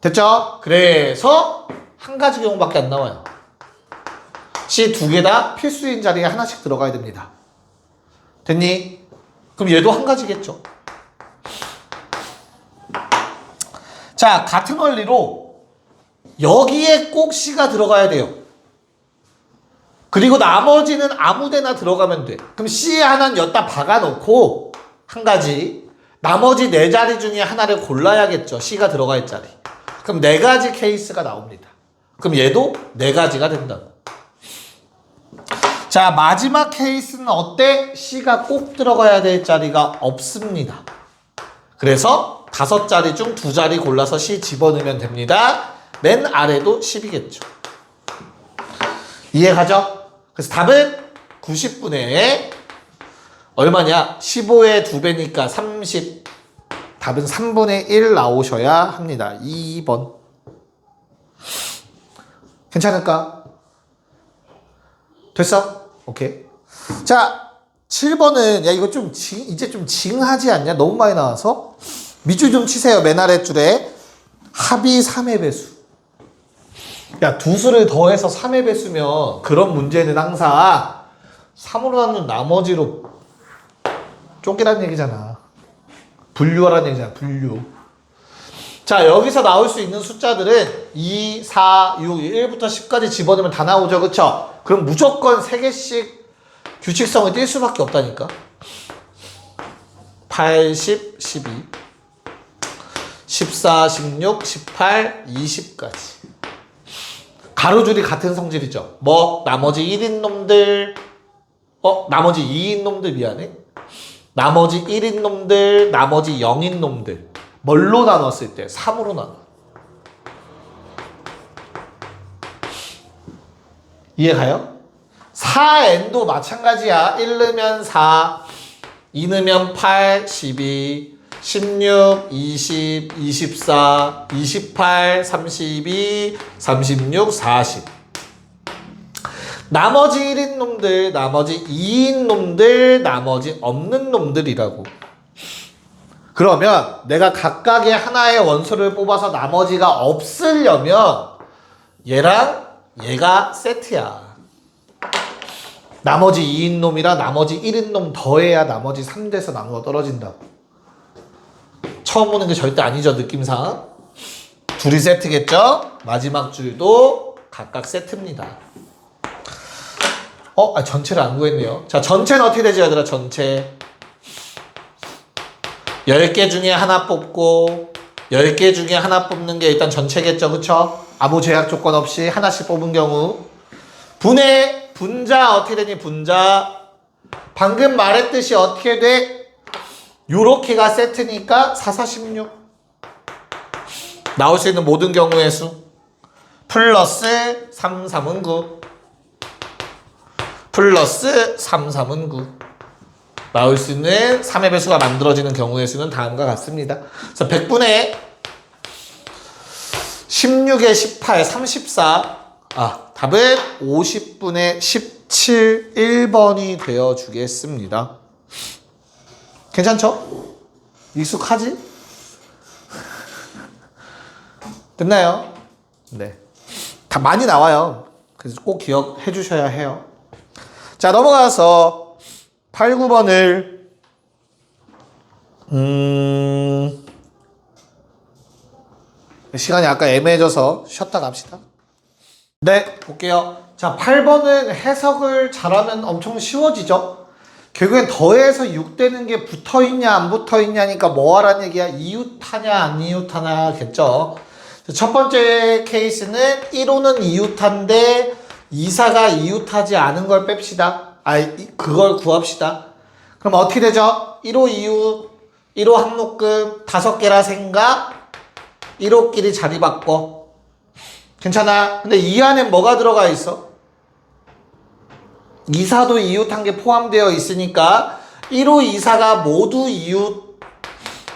됐죠? 그래서 한 가지 경우밖에 안 나와요. C 2개 다 필수인 자리에 하나씩 들어가야 됩니다. 됐니? 그럼 얘도 한 가지겠죠. 자, 같은 원리로 여기에 꼭 C가 들어가야 돼요. 그리고 나머지는 아무데나 들어가면 돼. 그럼 C 하나는 여기다 박아놓고 한 가지 나머지 4자리 중에 하나를 골라야겠죠. C가 들어갈 자리. 그럼 4가지 케이스가 나옵니다. 그럼 얘도 4가지가 된다고. 자, 마지막 케이스는 어때? C가 꼭 들어가야 될 자리가 없습니다. 그래서 5자리 중 2자리 골라서 C 집어넣으면 됩니다. 맨 아래도 10이겠죠. 이해가죠? 그래서 답은 90분의 얼마냐? 15의 2배니까 30. 답은 3분의 1 나오셔야 합니다. 2번. 괜찮을까? 됐어? 오케이. 자, 7번은 야 이거 좀 이제 좀 징하지 않냐? 너무 많이 나와서 밑줄 좀 치세요. 맨 아래 줄에 합이 3의 배수. 야, 두 수를 더해서 3의 배수면 그런 문제는 항상 3으로 나눈 나머지로 쪼개라는 얘기잖아. 분류하라는 얘기잖아. 분류. 자, 여기서 나올 수 있는 숫자들은 2, 4, 6, 1부터 10까지 집어넣으면 다 나오죠. 그쵸? 그럼 무조건 3개씩 규칙성을 띌 수밖에 없다니까. 18, 10, 12, 14, 16, 18, 20까지. 가로줄이 같은 성질이죠. 뭐 나머지 1인 놈들, 나머지 2인 놈들 미안해. 나머지 1인 놈들, 나머지 0인 놈들. 뭘로 나눴을 때? 3으로 나눠. 이해가요? 4n도 마찬가지야. 1 넣으면 4, 2 넣으면 8, 12, 16, 20, 24, 28, 32, 36, 40. 나머지 1인 놈들, 나머지 2인 놈들, 나머지 없는 놈들이라고. 그러면 내가 각각의 하나의 원소를 뽑아서 나머지가 없으려면 얘랑 얘가 세트야. 나머지 2인 놈이랑 나머지 1인 놈 더해야 나머지 3대에서 나누어 떨어진다고. 처음 보는 게 절대 아니죠, 느낌상. 둘이 세트겠죠? 마지막 줄도 각각 세트입니다. 전체를 안 구했네요. 자, 전체는 어떻게 되죠, 얘들아? 전체 10개 중에 하나 뽑고 10개 중에 하나 뽑는 게 일단 전체겠죠, 그쵸? 아무 제약 조건 없이 하나씩 뽑은 경우 분의 분자 어떻게 되니? 분자 방금 말했듯이 어떻게 돼? 요렇게가 세트니까 4, 4, 16 나올 수 있는 모든 경우의 수 플러스 3, 3은 9 플러스 3, 3은 9 나올 수 있는 3의 배수가 만들어지는 경우의 수는 다음과 같습니다. 그래서 100분의 16에 18, 34 답은 50분의 17, 1번이 되어주겠습니다. 괜찮죠? 익숙하지? 됐나요? 네. 다 많이 나와요. 그래서 꼭 기억해 주셔야 해요. 자, 넘어가서 8, 9번을 시간이 아까 애매해져서 쉬었다 갑시다. 네, 볼게요. 자, 8번은 해석을 잘하면 엄청 쉬워지죠? 결국엔 더해서 6 되는 게 붙어있냐 안 붙어있냐니까 뭐 하란 얘기야? 이웃하냐 안 이웃하냐겠죠? 첫 번째 케이스는 1호는 이웃한데 2사가 이웃하지 않은 걸 뺍시다. 그걸 구합시다. 그럼 어떻게 되죠? 1호 이웃, 1호 항목금 5개라 생각 1호끼리 자리 바꿔. 괜찮아? 근데 이 안에 뭐가 들어가 있어? 2사도 이웃한 게 포함되어 있으니까 1호 2사가 모두 이웃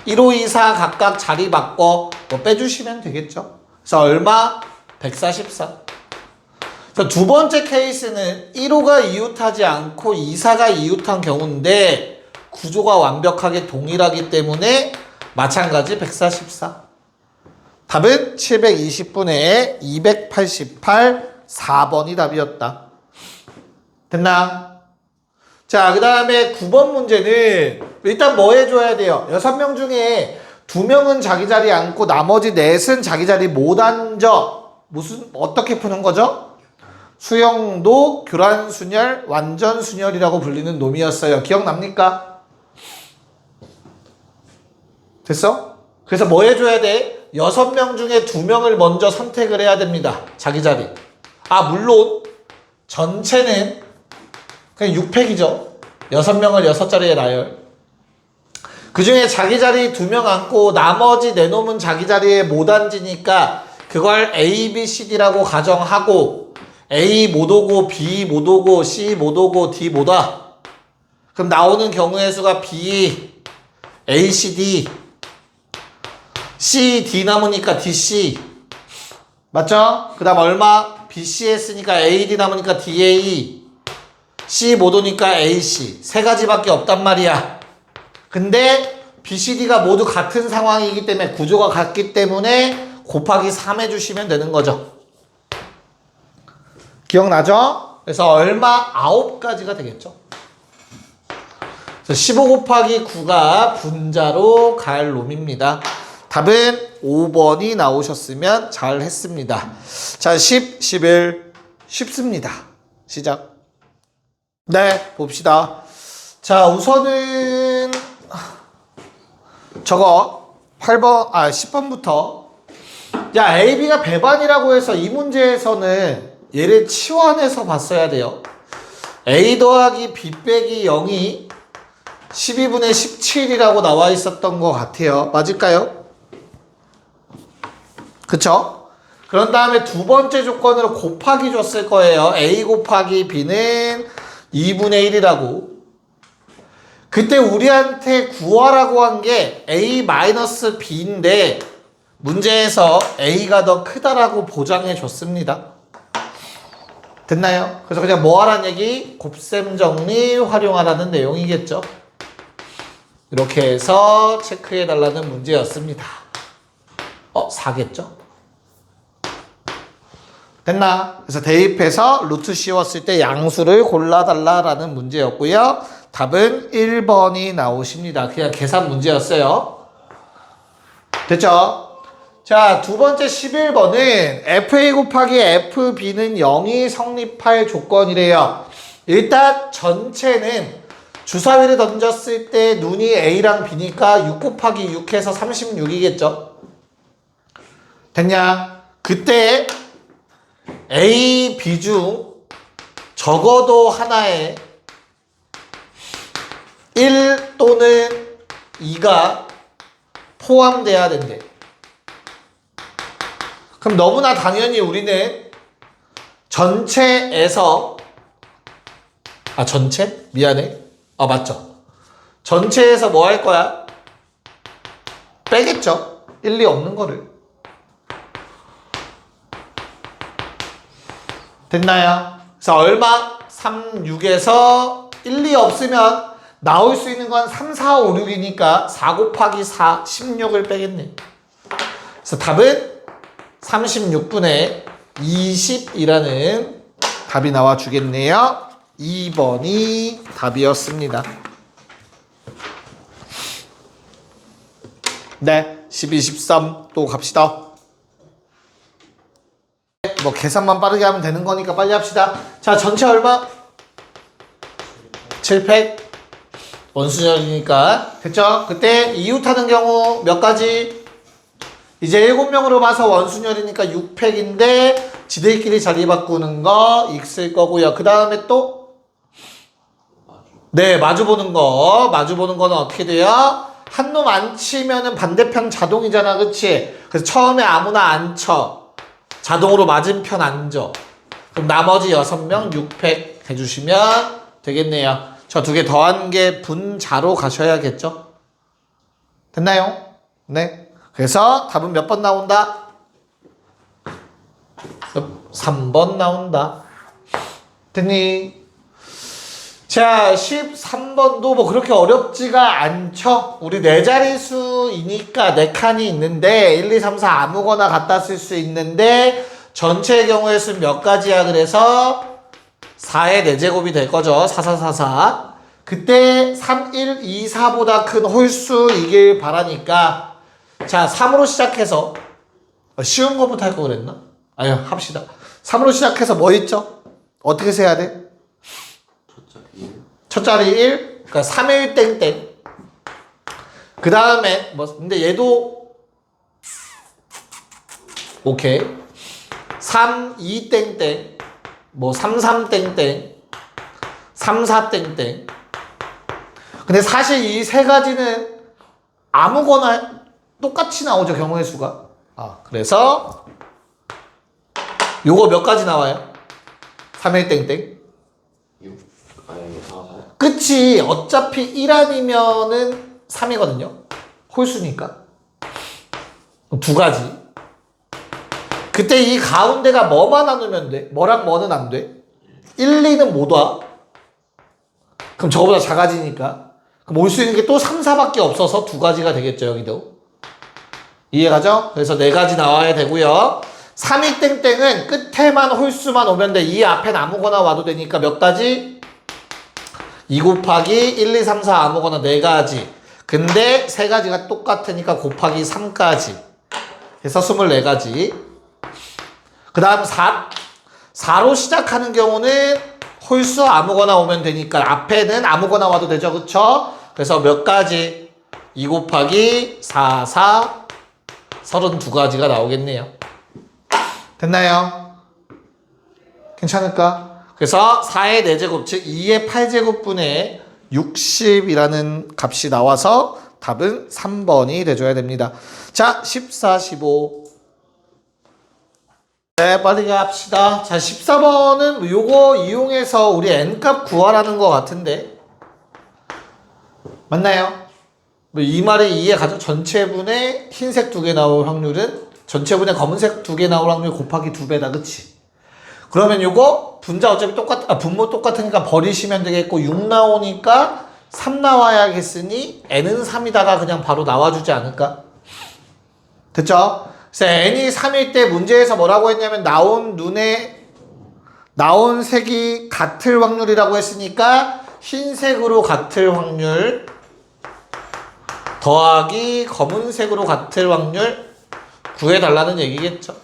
1호 2사 각각 자리 바꿔 빼주시면 되겠죠. 그래서 얼마? 144. 그래서 두 번째 케이스는 1호가 이웃하지 않고 2사가 이웃한 경우인데 구조가 완벽하게 동일하기 때문에 마찬가지 144. 답은 720분의 288, 4번이 답이었다. 됐나? 자, 그 다음에 9번 문제는 일단 뭐 해줘야 돼요? 6명 중에 2명은 자기 자리에 앉고 나머지 넷은 자기 자리 못 앉아. 어떻게 푸는 거죠? 수영도 교란순열, 완전순열이라고 불리는 놈이었어요. 기억납니까? 됐어? 그래서 뭐 해줘야 돼? 6명 중에 2명을 먼저 선택을 해야 됩니다. 자기 자리. 물론 전체는 그냥 6팩이죠. 6명을 6자리에 나열. 그 중에 자기 자리 2명 앉고 나머지 4놈은 자기 자리에 못 앉으니까 그걸 A, B, C, D라고 가정하고 A 못 오고 B 못 오고 C 못 오고 D 못 와. 그럼 나오는 경우의 수가 B, A, C, D C, D 남으니까 DC 맞죠? 그 다음 얼마? BC 했으니까 AD 남으니까 DA C 못 오니까 AC 세 가지밖에 없단 말이야. 근데 BCD가 모두 같은 상황이기 때문에 구조가 같기 때문에 곱하기 3 해주시면 되는 거죠. 기억나죠? 그래서 얼마? 9가지가 되겠죠. 그래서 15 곱하기 9가 분자로 갈 놈입니다. 답은 5번이 나오셨으면 잘 했습니다. 자, 10, 11 쉽습니다. 시작. 네, 봅시다. 자, 우선은 저거 8번, 10번부터. 야, AB가 배반이라고 해서 이 문제에서는 얘를 치환해서 봤어야 돼요. A 더하기 B 빼기 0이 12분의 17이라고 나와 있었던 것 같아요. 맞을까요? 그쵸? 그런 다음에 두 번째 조건으로 곱하기 줬을 거예요. A 곱하기 B는 2분의 1이라고. 그때 우리한테 구하라고 한 게 A-B인데 문제에서 A가 더 크다라고 보장해 줬습니다. 됐나요? 그래서 그냥 뭐 하라는 얘기? 곱셈 정리 활용하라는 내용이겠죠. 이렇게 해서 체크해 달라는 문제였습니다. 4겠죠? 됐나? 그래서 대입해서 루트 씌웠을 때 양수를 골라달라라는 문제였고요. 답은 1번이 나오십니다. 그냥 계산 문제였어요. 됐죠? 자, 두 번째 11번은 FA 곱하기 FB는 0이 성립할 조건이래요. 일단 전체는 주사위를 던졌을 때 눈이 A랑 B니까 6 곱하기 6해서 36이겠죠? 됐냐? 그때 A, B 중 적어도 하나에 1 또는 2가 포함돼야 된대. 그럼 너무나 당연히 우리는 전체에서 전체? 미안해. 맞죠. 전체에서 뭐 할 거야? 빼겠죠. 1, 2 없는 거를. 됐나요? 그래서 얼마? 3, 6에서 1, 2 없으면 나올 수 있는 건 3, 4, 5, 6이니까 4 곱하기 4, 16을 빼겠네. 그래서 답은 36분의 20이라는 답이 나와 주겠네요. 2번이 답이었습니다. 네, 12, 13 또 갑시다. 뭐 계산만 빠르게 하면 되는 거니까 빨리 합시다. 자, 전체 얼마? 700 원수절이니까 됐죠? 그때 이웃하는 경우 몇 가지? 이제 7명으로 봐서 원순열이니까 6팩인데 지들끼리 자리 바꾸는 거 있을 거고요. 그 다음에 또 네, 마주보는 거. 마주보는 거는 어떻게 돼요? 한 놈 안 치면은 반대편 자동이잖아. 그치? 그래서 처음에 아무나 안 쳐. 자동으로 맞은편 앉아. 그럼 나머지 6명 6팩 해주시면 되겠네요. 저 두 개 더한 게 분자로 가셔야겠죠? 됐나요? 네. 그래서 답은 몇 번 나온다? 3번 나온다. 됐니? 자, 13번도 뭐 그렇게 어렵지가 않죠? 우리 네 자릿수이니까 네 칸이 있는데 1, 2, 3, 4 아무거나 갖다 쓸 수 있는데 전체의 경우에 수는 몇 가지야? 그래서 4의 4제곱이 될 거죠. 4, 4, 4, 4. 그때 3, 1, 2, 4보다 큰 홀수이길 바라니까 자, 3으로 시작해서 쉬운 거부터 할 거 그랬나? 아니요, 합시다. 3으로 시작해서 뭐 있죠? 어떻게 세야 돼? 첫 자리 1. 그러니까 3일 땡땡. 그 다음에 뭐 근데 얘도 오케이. 3, 2 땡땡. 뭐 3, 3 땡땡. 3, 4 땡땡. 근데 사실 이 세 가지는 아무거나 똑같이 나오죠, 경우의 수가. 그래서 요거 몇 가지 나와요? 3일 땡땡. 6. 아니, 4, 4. 끝이 어차피 1 아니면은 3이거든요. 홀수니까. 두 가지. 그때 이 가운데가 뭐만 나누면 돼? 뭐랑 뭐는 안 돼? 1, 2는 못 와. 그럼 저거보다 작아지니까. 그럼 올 수 있는 게 또 3, 4밖에 없어서 두 가지가 되겠죠, 여기도. 이해가죠? 그래서 네 가지 나와야 되고요. 3이 땡땡은 끝에만 홀수만 오면 돼. 이 앞엔 아무거나 와도 되니까 몇 가지? 2 곱하기 1, 2, 3, 4 아무거나 네 가지. 근데 세 가지가 똑같으니까 곱하기 3까지. 해서 24가지. 그 다음 4. 4로 시작하는 경우는 홀수 아무거나 오면 되니까 앞에는 아무거나 와도 되죠. 그쵸? 그래서 몇 가지? 2 곱하기 4, 4, 32가지가 나오겠네요. 됐나요? 괜찮을까? 그래서 4의 4제곱, 즉 2의 8제곱분의 60이라는 값이 나와서 답은 3번이 돼줘야 됩니다. 자, 14, 15. 네, 빨리 갑시다. 자, 14번은 요거 이용해서 우리 n값 구하라는 것 같은데. 맞나요? 이 말의 이해 가죠? 전체분에 흰색 2개 나올 확률은 전체분에 검은색 2개 나올 확률 곱하기 2배다. 그치? 그러면 요거 분자 어차피 분모 똑같으니까 버리시면 되겠고 6 나오니까 3 나와야겠으니 n은 3이다가 그냥 바로 나와주지 않을까? 됐죠? 그래서 n이 3일 때 문제에서 뭐라고 했냐면 나온 색이 같을 확률이라고 했으니까 흰색으로 같을 확률 더하기 검은색으로 같을 확률 구해달라는 얘기겠죠.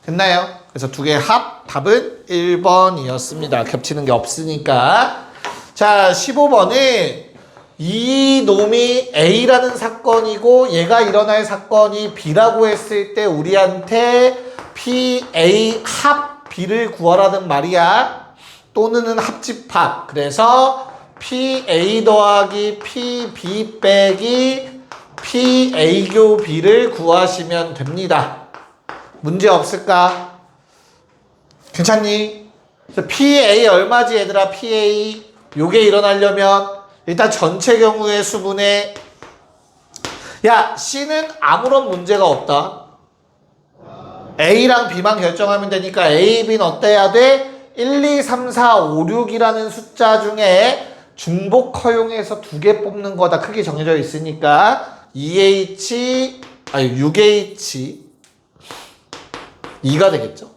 됐나요? 그래서 두 개 합 답은 1번이었습니다. 겹치는 게 없으니까. 자, 15번은 이 놈이 A라는 사건이고 얘가 일어날 사건이 B라고 했을 때 우리한테 PA 합 B를 구하라는 말이야. 또는 합집합. 그래서 PA 더하기 PB 빼기 PA교 B를 구하시면 됩니다. 문제 없을까? 괜찮니? PA 얼마지 얘들아? PA 요게 일어나려면 일단 전체 경우의 수분에 야 C는 아무런 문제가 없다. A랑 B만 결정하면 되니까 A, B는 어때야 돼? 1, 2, 3, 4, 5, 6이라는 숫자 중에 중복 허용해서 2개 뽑는 거다. 크게 정해져 있으니까 6H 2가 되겠죠.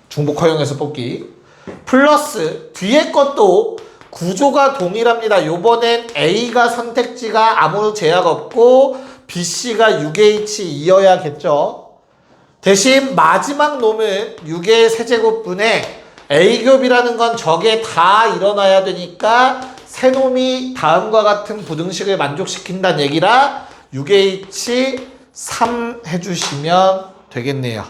중복 허용해서 뽑기. 플러스 뒤에 것도 구조가 동일합니다. 요번엔 A가 선택지가 아무 제약 없고 BC가 6H2여야겠죠. 대신 마지막 놈은 6의 세제곱분에 A교비라는 건 저게 다 일어나야 되니까 새 놈이 다음과 같은 부등식을 만족시킨다는 얘기라 6H3 해주시면 되겠네요.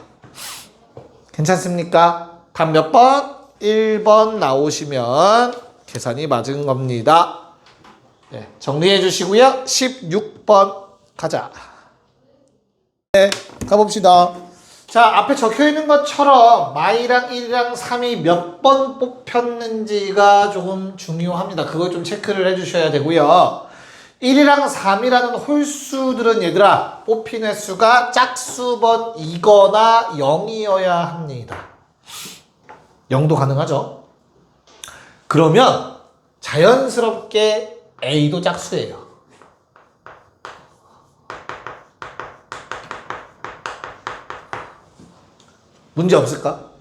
괜찮습니까? 답 몇 번? 1번 나오시면 계산이 맞은 겁니다. 네, 정리해 주시고요. 16번 가자. 네, 가봅시다. 자, 앞에 적혀 있는 것처럼 마이랑 1이랑 3이 몇 번 뽑혔는지가 조금 중요합니다. 그걸 좀 체크를 해주셔야 되고요. 1이랑 3이라는 홀수들은 얘들아 뽑힌 횟수가 짝수번이거나 0이어야 합니다. 0도 가능하죠? 그러면 자연스럽게 A도 짝수예요. 문제 없을까?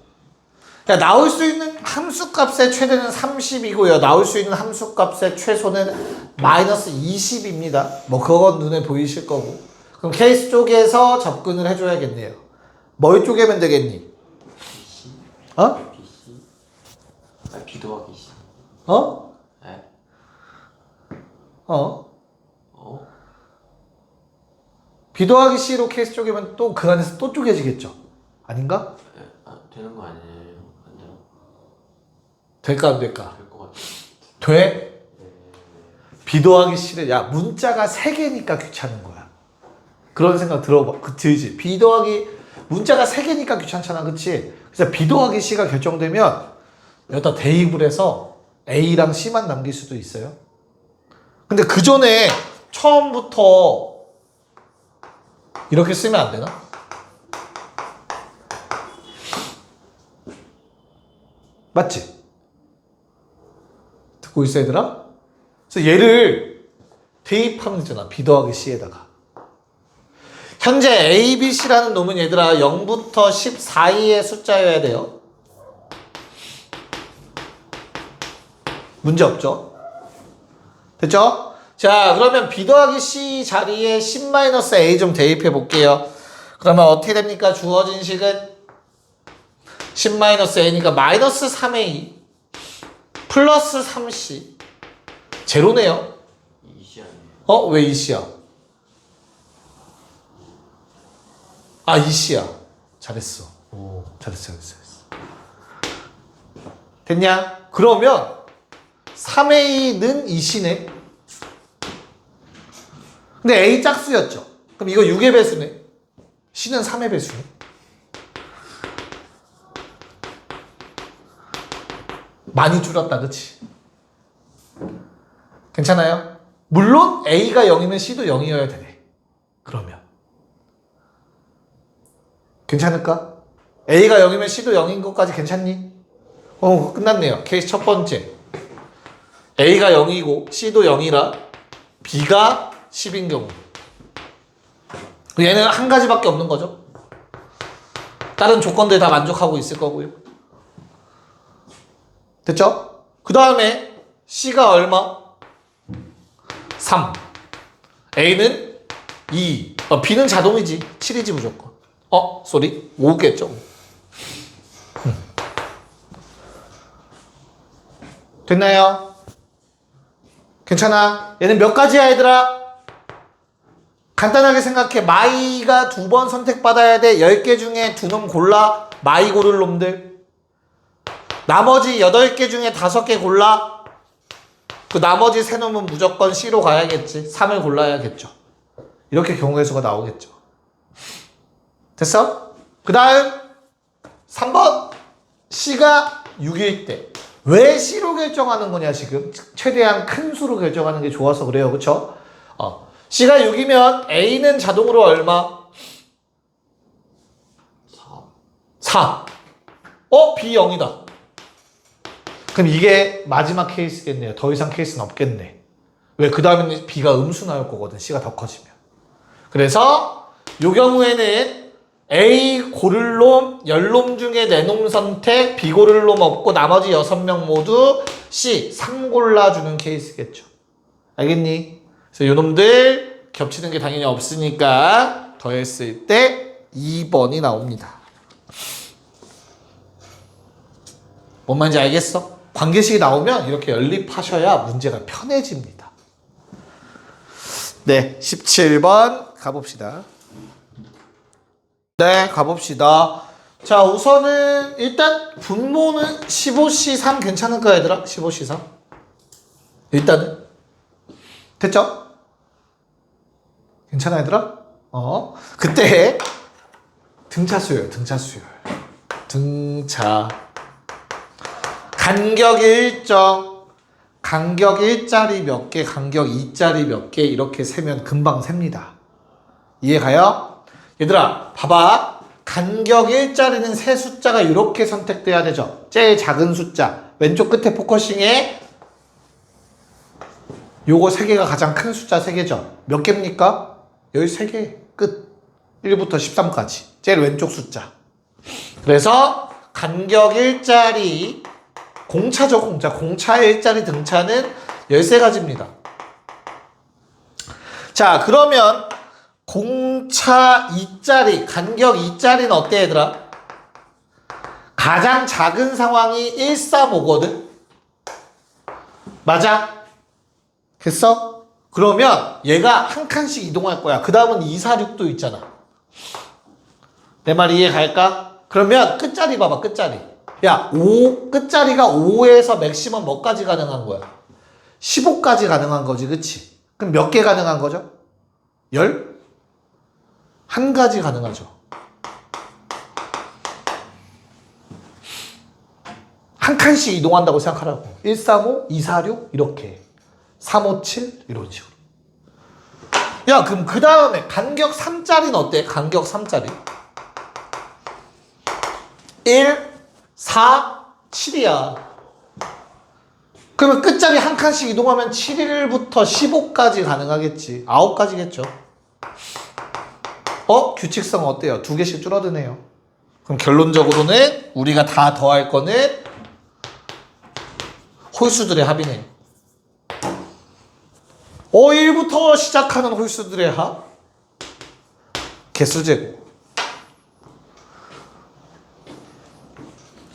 그러니까 나올 수 있는 함수값의 최대는 30이고요. 나올 수 있는 함수값의 최소는 마이너스 20입니다. 뭐 그건 눈에 보이실 거고. 그럼 케이스 쪽에서 접근을 해줘야겠네요. 뭘 쪼개면 되겠니? 어? BC B 더하기 C 어? 네? 어? 어? B 더하기 C로 케이스 쪼개면 또 그 안에서 또 쪼개지겠죠? 아닌가? 네? 되는 거 아니에요? 안 돼요? 될까 안 될까? 될 것 같아요. 돼? B 더하기 C를 야 문자가 3개니까 귀찮은 거야. 그런 생각 들어봐. 들지? B 더하기 문자가 3개니까 귀찮잖아. 그치? 그래서 B 더하기 C가 결정되면 여기다 대입을 해서 A랑 C만 남길 수도 있어요. 근데 그 전에 처음부터 이렇게 쓰면 안 되나? 맞지? 듣고 있어 얘들아? 그래서 얘를 대입하면 되잖아. B 더하기 C에다가. 현재 A, B, C라는 놈은 얘들아 0부터 10 사이의 숫자여야 돼요. 문제 없죠? 됐죠? 자, 그러면 B 더하기 C 자리에 10-A 좀 대입해 볼게요. 그러면 어떻게 됩니까? 주어진 식은 10-A니까 마이너스 3A 플러스 3C 제로네요. 2C 아니에요? 왜 이씨야? 아, 이씨야. 잘했어. 오, 잘했어. 됐냐? 그러면 3A는 이씨네. 근데 A 짝수였죠. 그럼 이거 6의 배수네. C는 3의 배수네. 많이 줄었다, 그치? 괜찮아요? 물론 A가 0이면 C도 0이어야 되네. 그러면 괜찮을까? A가 0이면 C도 0인 것까지 괜찮니? 끝났네요. 케이스 첫 번째. A가 0이고 C도 0이라 B가 10인 경우. 얘는 한 가지밖에 없는 거죠. 다른 조건들 다 만족하고 있을 거고요. 됐죠? 그 다음에 C가 얼마? 3. A는 2. B는 자동이지. 7이지 무조건. 쏘리. 5겠죠. 됐나요? 괜찮아? 얘는 몇 가지야, 얘들아? 간단하게 생각해. 마이가 2번 선택받아야 돼. 10개 중에 2놈 골라. 마이 고를 놈들. 나머지 8개 중에 5개 골라. 그 나머지 3놈은 무조건 C로 가야겠지. 3을 골라야겠죠. 이렇게 경우의 수가 나오겠죠. 됐어? 그 다음 3번. C가 6일 때. 왜 C로 결정하는 거냐 지금? 최대한 큰 수로 결정하는 게 좋아서 그래요. 그쵸? C가 6이면 A는 자동으로 얼마? 4. B 0이다. 그럼 이게 마지막 케이스겠네요. 더 이상 케이스는 없겠네. 왜? 그 다음에는 B가 음수 나올 거거든. C가 더 커지면. 그래서 이 경우에는 A 고를 놈, 10놈 중에 4놈 선택, B 고를 놈 없고 나머지 6명 모두 C, 3 골라주는 케이스겠죠. 알겠니? 그래서 요 놈들 겹치는 게 당연히 없으니까 더했을 때 2번이 나옵니다. 뭔 말인지 알겠어? 관계식이 나오면 이렇게 연립하셔야 문제가 편해집니다. 네, 17번 가봅시다. 네, 가봅시다. 자, 우선은 일단 분모는 15C3 괜찮을까 얘들아? 15C3 일단은 됐죠? 괜찮아 얘들아? 그때 등차수열 등차 간격 일정 간격 1짜리 몇 개, 간격 2짜리 몇 개 이렇게 세면 금방 셉니다. 이해가요? 얘들아 봐봐. 간격 1짜리는 세 숫자가 이렇게 선택돼야 되죠. 제일 작은 숫자 왼쪽 끝에 포커싱에 요거 3개가 가장 큰 숫자 3개죠. 몇 개입니까? 13개 끝. 1부터 13까지 제일 왼쪽 숫자. 그래서 간격 1짜리 공차죠. 공차의 1짜리 등차는 13가지입니다. 자 그러면 공차 2짜리 간격 2짜리는 어때 얘들아? 가장 작은 상황이 135거든. 맞아? 됐어? 그러면 얘가 한 칸씩 이동할 거야. 그 다음은 2, 4, 6도 있잖아. 내 말 이해 갈까? 그러면 끝자리 봐봐. 끝자리. 야 5 끝자리가 5에서 맥시멈 뭐까지 가능한 거야? 15까지 가능한 거지. 그치? 그럼 몇 개 가능한 거죠? 10? 한 가지 가능하죠. 한 칸씩 이동한다고 생각하라고. 135, 246 이렇게 357 이런 식으로. 야 그럼 그 다음에 간격 3짜리는 어때? 간격 3짜리 1, 4, 7이야. 그러면 끝자리 한 칸씩 이동하면 7일부터 15까지 가능하겠지. 9가지겠죠. 규칙성 어때요? 2개씩 줄어드네요. 그럼 결론적으로는 우리가 다 더할 거는 홀수들의 합이네. 1부터 시작하는 홀수들의 합 개수제곱.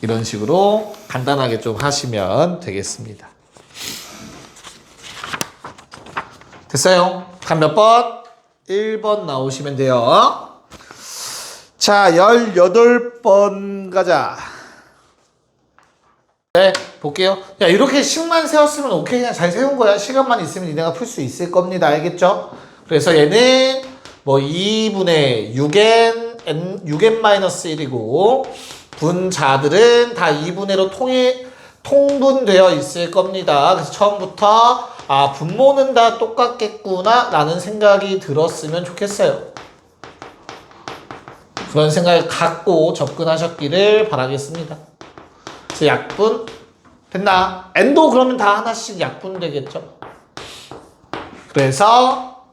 이런 식으로 간단하게 좀 하시면 되겠습니다. 됐어요. 한 몇 번? 1번 나오시면 돼요. 자, 18번 가자. 네, 볼게요. 야, 이렇게 식만 세웠으면 오케이. 그냥 잘 세운 거야. 시간만 있으면 니네가 풀 수 있을 겁니다. 알겠죠? 그래서 얘는 뭐 2분의 6n-1이고 분자들은 다 2분의로 통분되어 있을 겁니다. 그래서 처음부터 분모는 다 똑같겠구나 라는 생각이 들었으면 좋겠어요. 그런 생각을 갖고 접근하셨기를 바라겠습니다. 그래서 약분 됐나? n도 그러면 다 하나씩 약분 되겠죠. 그래서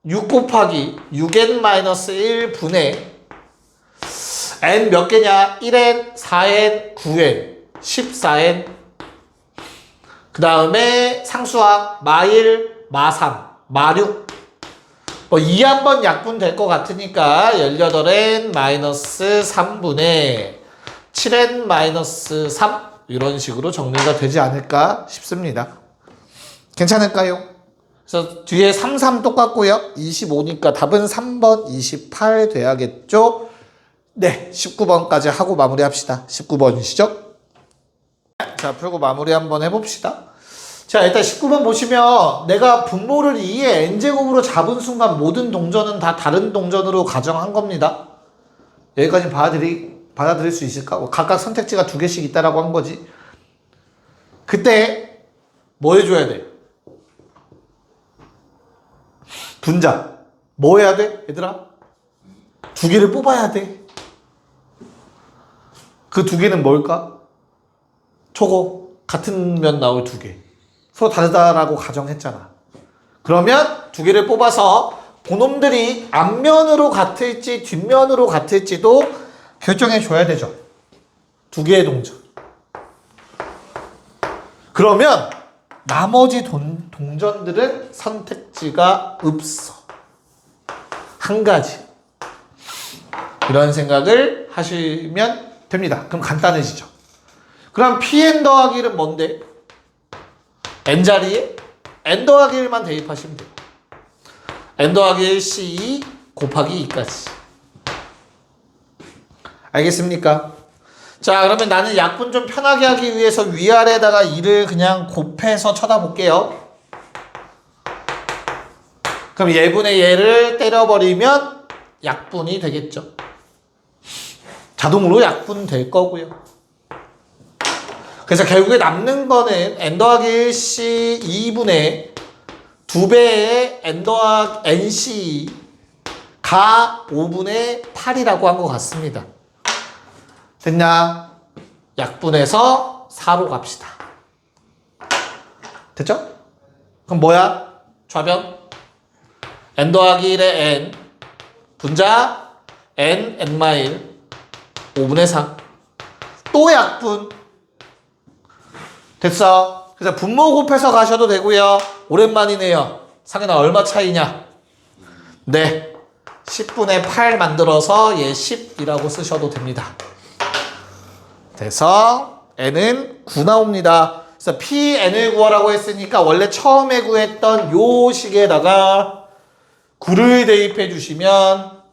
6 곱하기 6n-1분의 n 몇 개냐? 1n, 4n, 9n, 14n. 그 다음에 상수항 마1, 마3, 마6. 뭐 2 한번 약분 될 것 같으니까 18n-3분의 7n-3 이런 식으로 정리가 되지 않을까 싶습니다. 괜찮을까요? 그래서 뒤에 33 똑같고요. 25니까 답은 3번 28 돼야겠죠? 네, 19번까지 하고 마무리합시다. 19번이시죠? 자, 풀고 마무리 한번 해봅시다. 자, 일단 19번 보시면 내가 분모를 2의 n제곱으로 잡은 순간 모든 동전은 다 다른 동전으로 가정한 겁니다. 여기까지 받아들일 수 있을까? 각각 선택지가 2개씩 있다라고 한 거지. 그때 뭐 해줘야 돼? 분자. 뭐 해야 돼? 얘들아? 2개를 뽑아야 돼. 그 2개는 뭘까? 저거 같은 면 나올 2개. 서로 다르다라고 가정했잖아. 그러면 2개를 뽑아서 그놈들이 앞면으로 같을지 뒷면으로 같을지도 결정해 줘야 되죠. 2개의 동전. 그러면 나머지 동전들은 선택지가 없어. 한 가지. 이런 생각을 하시면 됩니다. 그럼 간단해지죠. 그럼 pn 더하기 1은 뭔데? n 자리에 n 더하기 1만 대입하시면 돼요. n 더하기 1 c2 곱하기 2까지. 알겠습니까? 자, 그러면 나는 약분 좀 편하게 하기 위해서 위아래에다가 2를 그냥 곱해서 쳐다볼게요. 그럼 얘분의 얘를 때려버리면 약분이 되겠죠. 자동으로 약분 될 거고요. 그래서 결국에 남는 거는 n 더하기 1c 2분의 2배의 n 더하기 nc가 5분의 8이라고 한 것 같습니다. 됐냐? 약분해서 4로 갑시다. 됐죠? 그럼 뭐야? 좌변 n 더하기 1의 n 분자 n-1 5분의 4 또 약분 됐어. 그래서 분모 곱해서 가셔도 되고요. 오랜만이네요. 상현아 얼마 차이냐? 네, 10분의 8 만들어서 얘 10이라고 쓰셔도 됩니다. 그래서 n은 9 나옵니다. 그래서 pn을 구하라고 했으니까 원래 처음에 구했던 요 식에다가 9를 대입해 주시면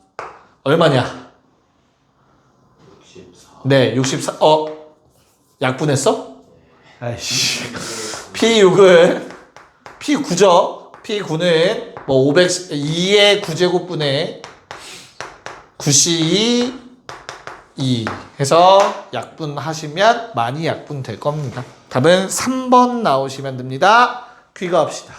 얼마냐? 64. 네, 64. 약분했어? 아이씨. P6을 P9죠. P9는 뭐 502의 9제곱분의 9C2 2 해서 약분하시면 많이 약분될 겁니다. 답은 3번 나오시면 됩니다. 귀가합시다.